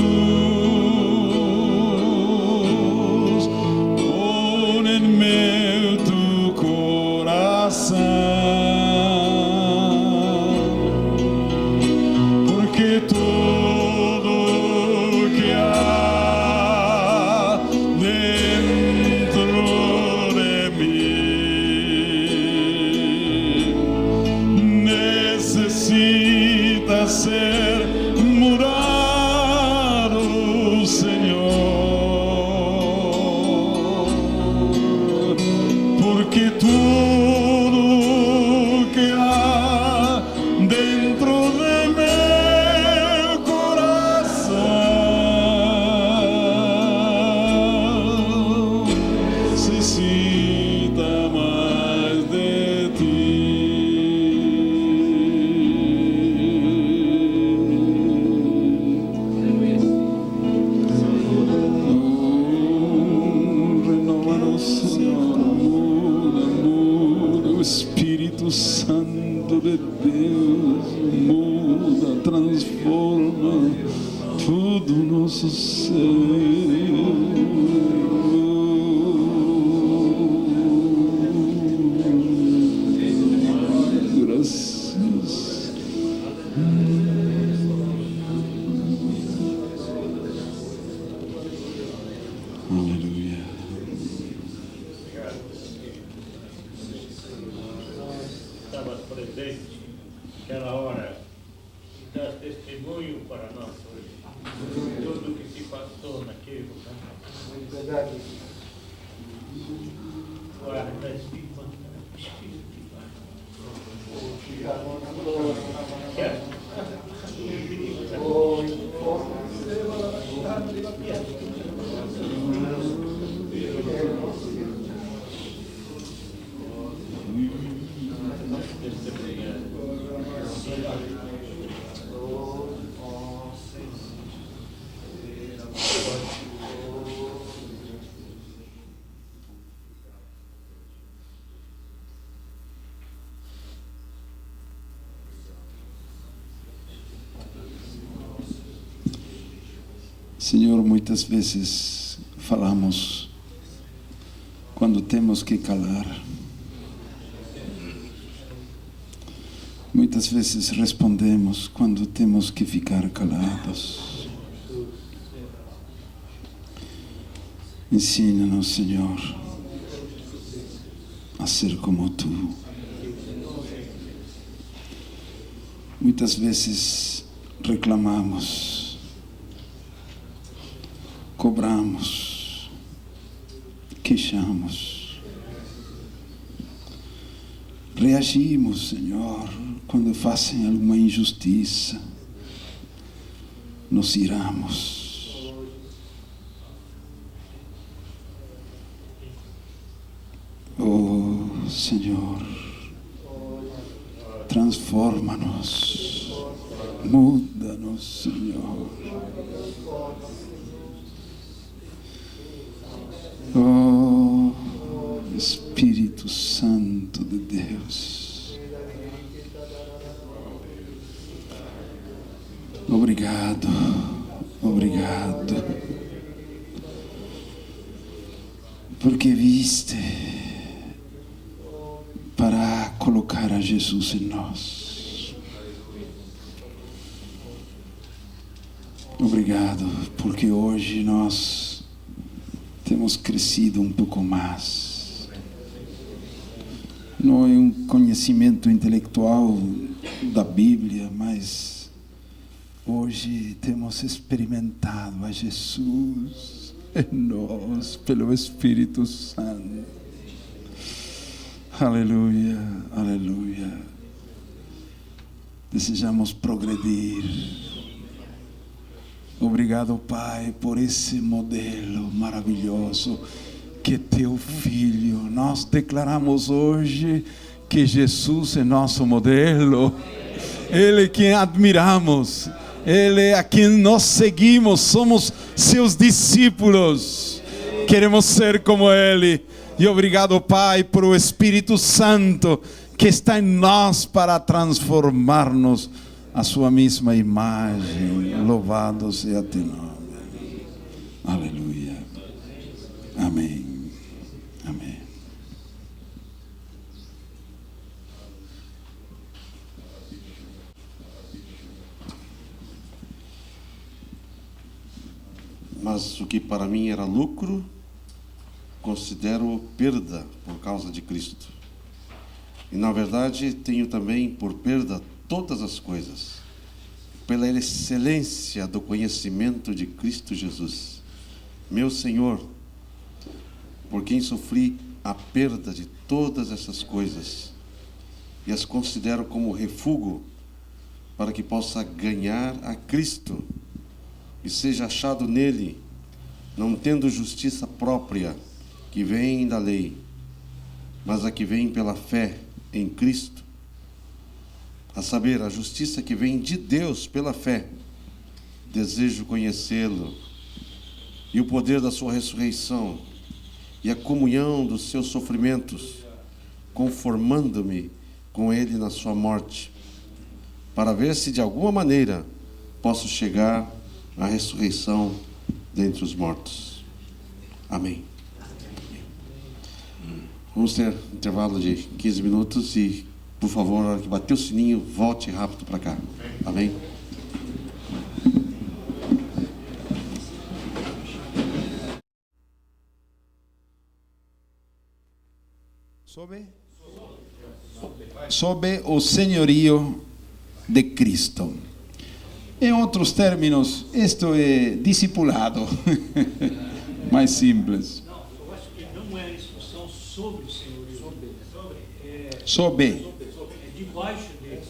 S1: Põe em meu tu coração, porque tudo que há dentro de mim necessita ser mudado, Senhor, porque tudo que há dentro de meu coração necessita mais de ti. Renova-nos, Senhor, muda, o Espírito Santo de Deus muda, transforma todo o nosso ser. Graças. Aleluia.
S7: Estava presente naquela hora e dá testemunho para nós hoje. Tudo que se passou naquele lugar. Guarda esse irmão.
S1: Senhor, muitas vezes falamos quando temos que calar. Muitas vezes respondemos quando temos que ficar calados. Ensina-nos, Senhor, a ser como Tu. Muitas vezes reclamamos, cobramos, queixamos, reagimos, Senhor, quando fazem alguma injustiça, nos iramos. Oh, Senhor, transforma-nos Muda-nos, Senhor. Oh, Espírito Santo de Deus. Obrigado, obrigado. Porque viste para colocar a Jesus em nós. Obrigado, porque hoje nós temos crescido um pouco mais. Não é um conhecimento intelectual da Bíblia, mas hoje temos experimentado a Jesus em nós, pelo Espírito Santo. Aleluia, aleluia. Desejamos progredir. Obrigado, Pai, por esse modelo maravilhoso que teu Filho. Nós declaramos hoje que Jesus é nosso modelo. Ele é quem admiramos. Ele é a quem nós seguimos. Somos seus discípulos. Queremos ser como Ele. E obrigado, Pai, por o Espírito Santo que está em nós para transformar-nos a sua mesma imagem. Louvado seja teu nome. Aleluia. Amém. Amém.
S8: Mas o que para mim era lucro, considero perda por causa de Cristo. E na verdade tenho também por perda todas as coisas, pela excelência do conhecimento de Cristo Jesus, meu Senhor, por quem sofri a perda de todas essas coisas, e as considero como refúgio, para que possa ganhar a Cristo, e seja achado nele, não tendo justiça própria, que vem da lei, mas a que vem pela fé em Cristo, a saber, a justiça que vem de Deus pela fé. Desejo conhecê-lo, e o poder da sua ressurreição, e a comunhão dos seus sofrimentos, conformando-me com ele na sua morte, para ver se de alguma maneira posso chegar à ressurreição dentre os mortos. Amém. Vamos ter um intervalo de 15 minutos e, por favor, na hora que bater o sininho, volte rápido para cá. Amém?
S1: Sob o senhorio de Cristo. Em outros termos, isto é discipulado. Mais simples.
S3: Não, eu acho que não é a instrução sobre o senhorio.
S1: Sob.
S3: É debaixo dele.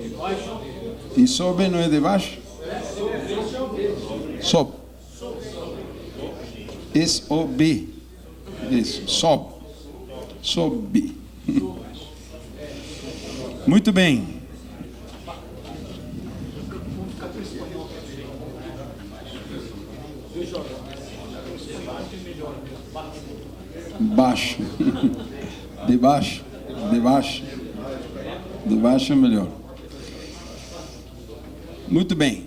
S3: Debaixo dele.
S1: E sob não é debaixo? Sob. S-O-B. Isso, sob. Sob. Muito bem. Baixo. Debaixo. Debaixo. Debaixo é melhor. Muito bem.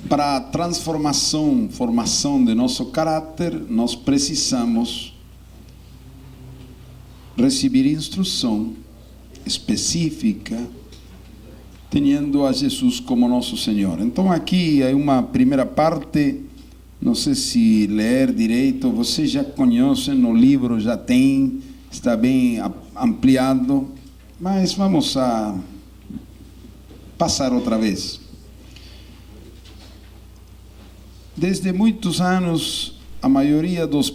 S1: Para a formação de nosso caráter, nós precisamos receber instrução específica, tendo a Jesus como nosso Senhor. Então aqui é uma primeira parte, não sei se ler direito, vocês já conhecem, no livro já tem, está bem ampliado, mas vamos a passar outra vez. Desde muitos anos, a maioria dos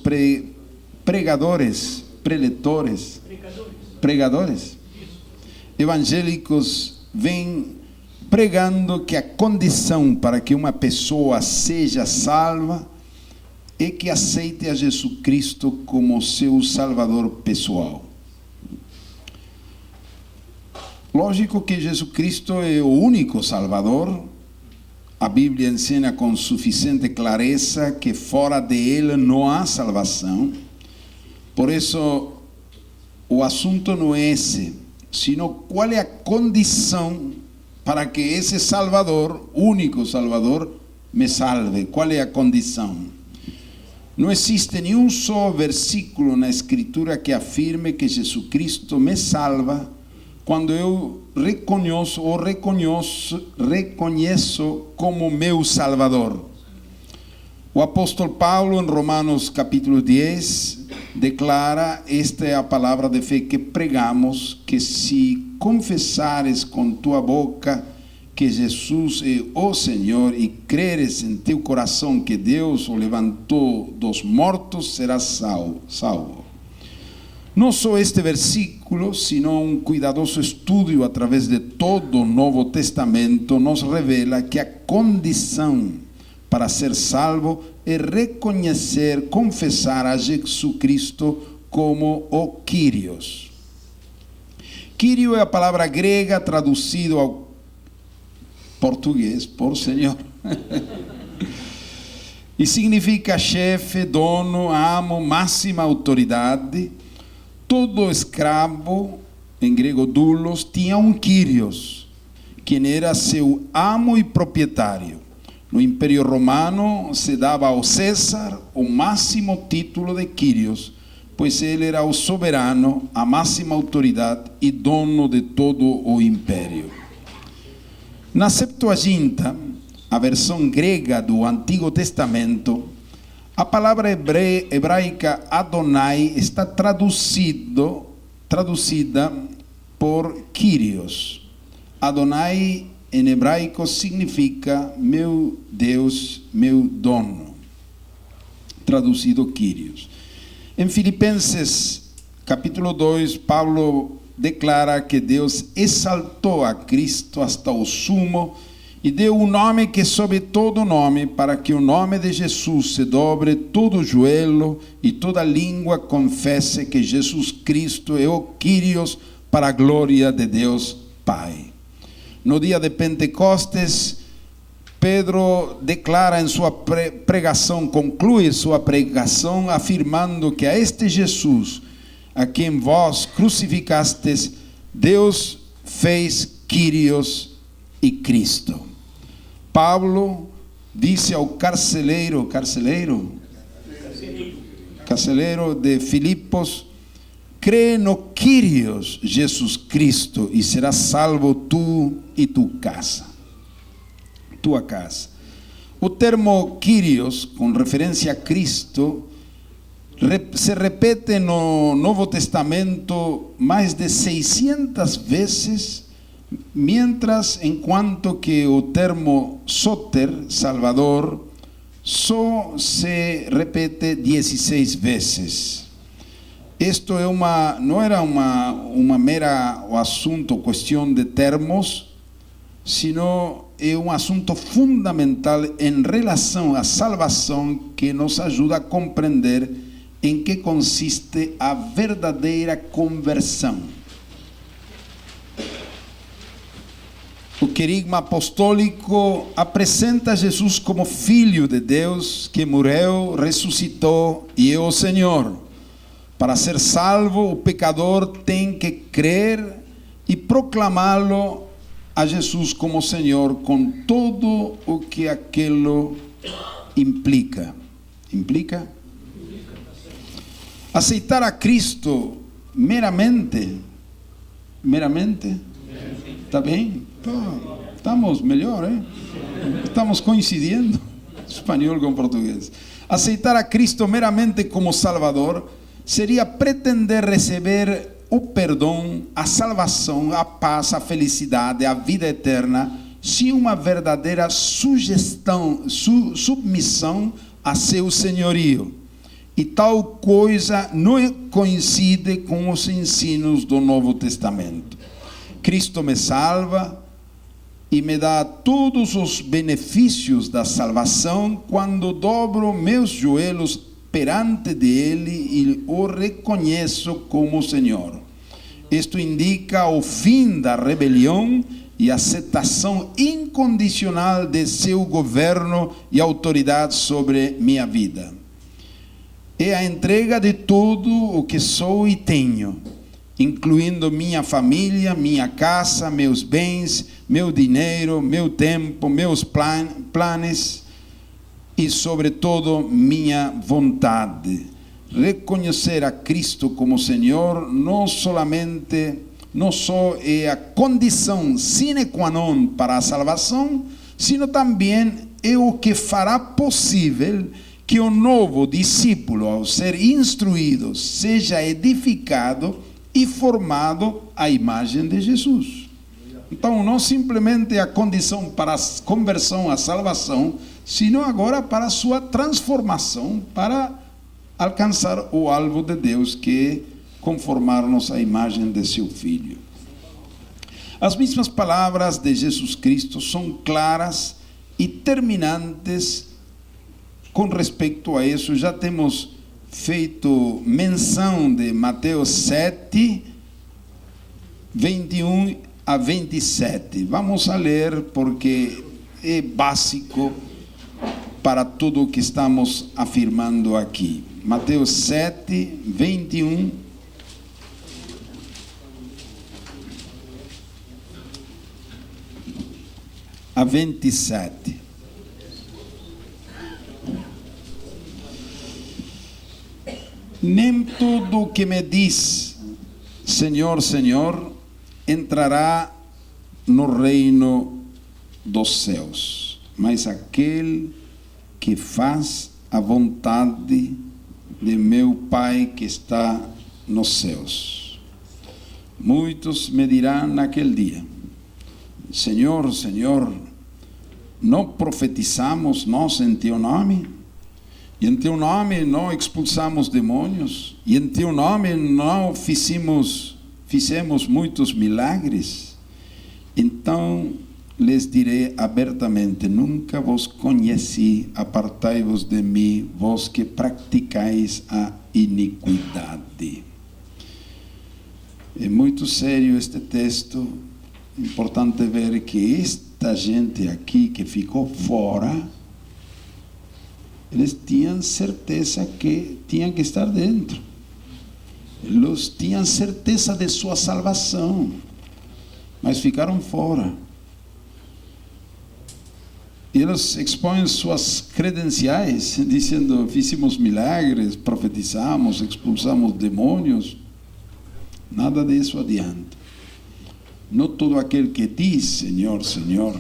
S1: pregadores evangélicos vem pregando que a condição para que uma pessoa seja salva é que aceite a Jesus Cristo como seu Salvador pessoal. Lógico que Jesucristo é o único Salvador. A Bíblia ensina com suficiente clareza que fora de Ele não há salvação. Por isso, o assunto não é esse, sino qual é a condição para que esse Salvador, único Salvador, me salve. Qual é a condição? Não existe nenhum só versículo na Escritura que afirme que Jesucristo me salva quando eu reconheço como meu Salvador. O apóstolo Paulo, em Romanos capítulo 10, declara, esta é a palavra de fé que pregamos, que se confessares com tua boca que Jesus é o Senhor e creres em teu coração que Deus o levantou dos mortos, serás salvo. Não só este versículo, sino um cuidadoso estudo através de todo o Novo Testamento nos revela que a condição para ser salvo é reconhecer, confessar a Jesus Cristo como o Kyrios. Kyrio é a palavra grega traduzida ao português por Senhor. E significa chefe, dono, amo, máxima autoridade. Todo escravo, em grego doulos, tinha um Kyrios, quem era seu amo e proprietário. No Império Romano se dava ao César o máximo título de Kyrios, pois ele era o soberano, a máxima autoridade e dono de todo o império. Na Septuaginta, a versão grega do Antigo Testamento, a palavra hebraica Adonai está traduzida por Kyrios. Adonai em hebraico significa meu Deus, meu dono. Traduzido Kyrios. Em Filipenses capítulo 2, Paulo declara que Deus exaltou a Cristo hasta o sumo e deu um nome que é sobre todo nome, para que o nome de Jesus se dobre todo joelho e toda língua confesse que Jesus Cristo é o Kyrios, para a glória de Deus Pai. No dia de Pentecostes, Pedro declara em sua pregação, conclui sua pregação afirmando que a este Jesus, a quem vós crucificastes, Deus fez Kyrios e Cristo. Paulo disse ao carcereiro de Filipos: crê no Kyrios Jesus Cristo e serás salvo tu e tua casa. O termo Kyrios, com referência a Cristo, se repete no Novo Testamento mais de 600 vezes, enquanto que o termo Soter, Salvador, só se repete 16 vezes. Isto não era uma mera assunto, questão de termos, sino é um assunto fundamental em relação à salvação, que nos ajuda a compreender em que consiste a verdadeira conversão. O querigma apostólico apresenta Jesus como Filho de Deus, que morreu, ressuscitou e é o Senhor. Para ser salvo, o pecador tem que crer e proclamá-lo a Jesus como Senhor, com todo o que aquilo implica. Aceitar a Cristo meramente? Está bem? Estamos melhor, hein? Estamos coincidindo, espanhol com português. Aceitar a Cristo meramente como Salvador seria pretender receber o perdão, a salvação, a paz, a felicidade, a vida eterna, sem uma verdadeira submissão a seu senhorio. E tal coisa não coincide com os ensinos do Novo Testamento. Cristo me salva e me dá todos os benefícios da salvação quando dobro meus joelhos perante dele e o reconheço como Senhor. Isto indica o fim da rebelião e a aceitação incondicional de seu governo e autoridade sobre minha vida. É a entrega de tudo o que sou e tenho, incluindo minha família, minha casa, meus bens, meu dinheiro, meu tempo, meus planos e, sobretudo, minha vontade. Reconhecer a Cristo como Senhor não só é a condição sine qua non para a salvação, sino também é o que fará possível que o novo discípulo, ao ser instruído, seja edificado e formado à imagem de Jesus. Então, não simplesmente a condição para a conversão, a salvação, sino agora para a sua transformação, para alcançar o alvo de Deus, que é conformar-nos à imagem de seu Filho. As mesmas palavras de Jesus Cristo são claras e terminantes com respeito a isso. Já temos feito menção de Mateus 7, 21 a 27. Vamos a ler porque é básico para tudo o que estamos afirmando aqui. Mateus 7, 21 a 27. Nem tudo o que me diz Senhor, Senhor, entrará no reino dos céus, mas aquele que faz a vontade de meu Pai que está nos céus. Muitos me dirão naquele dia: Senhor, Senhor, não profetizamos nós em teu nome? E em teu nome não expulsamos demônios? E em teu nome não fizemos muitos milagres? Então lhes direi abertamente: nunca vos conheci, apartai-vos de mim, vós que praticais a iniquidade. É muito sério este texto. Importante ver que esta gente aqui que ficou fora, eles tinham certeza que tinham que estar dentro. Eles tinham certeza de sua salvação, mas ficaram fora. Eles expõem suas credenciais, dizendo: fizemos milagres, profetizamos, expulsamos demônios. Nada disso adianta. Não todo aquele que diz Senhor, Senhor.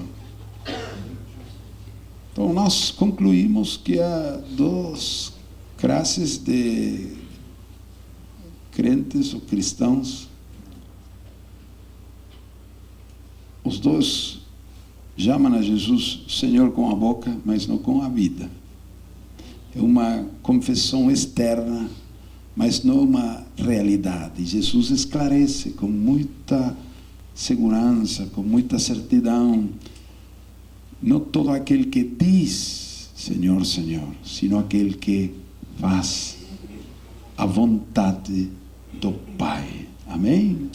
S1: Então nós concluímos que há duas classes de crentes ou cristãos. Os dois chamam a Jesus Senhor com a boca, mas não com a vida. É uma confissão externa, mas não uma realidade. Jesus esclarece com muita segurança, com muita certidão: não todo aquele que diz Senhor, Senhor, sino aquele que faz a vontade do Pai. Amém?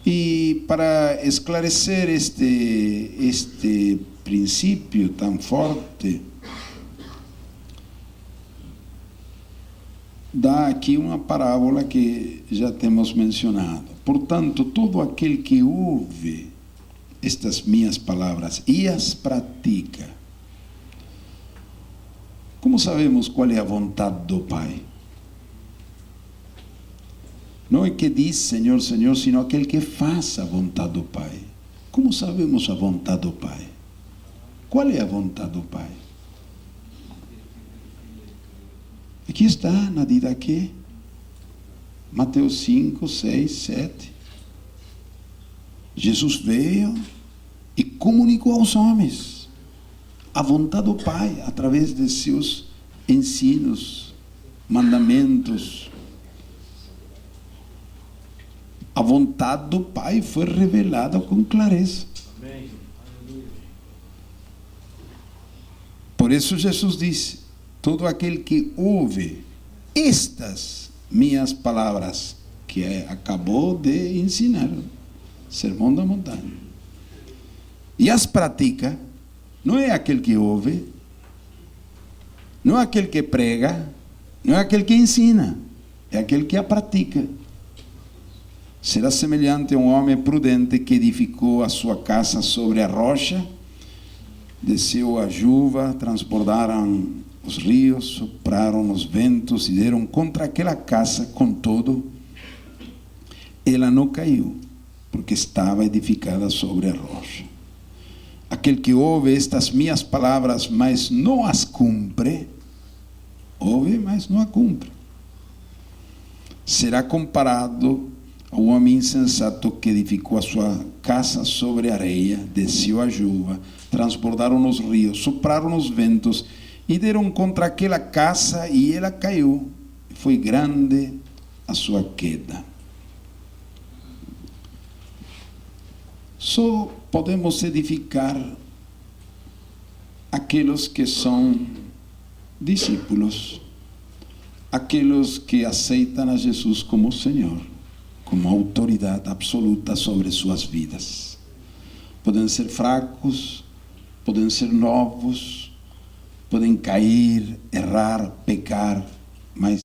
S1: E para esclarecer este princípio tão forte, dá aqui uma parábola que já temos mencionado. Portanto, todo aquele que ouve estas minhas palavras e as pratica. Como sabemos qual é a vontade do Pai? Não é que diz Senhor, Senhor, sino aquele que faz a vontade do Pai. Como sabemos a vontade do Pai? Qual é a vontade do Pai? Aqui está na didaquê. Mateus 5, 6, 7. Jesus veio e comunicou aos homens a vontade do Pai através de seus ensinos, mandamentos. A vontade do Pai foi revelada com clareza.
S7: Amém.
S1: Por isso Jesus disse: todo aquele que ouve estas minhas palavras que acabou de ensinar, Sermão da Montanha. E as pratica, não é aquele que ouve, não é aquele que prega, não é aquele que ensina, é aquele que a pratica. Será semelhante a um homem prudente que edificou a sua casa sobre a rocha, desceu a chuva, transbordaram os rios, sopraram os ventos e deram contra aquela casa, contudo, ela não caiu, porque estava edificada sobre a rocha. Aquele que ouve estas minhas palavras, mas não as cumpre, ouve, mas não as cumpre, será comparado ao homem insensato que edificou a sua casa sobre a areia, desceu a chuva, transbordaram os rios, sopraram os ventos e deram contra aquela casa e ela caiu. Foi grande a sua queda. Só podemos edificar aqueles que são discípulos, aqueles que aceitam a Jesus como Senhor, como autoridade absoluta sobre suas vidas. Podem ser fracos, podem ser novos, podem cair, errar, pecar, mas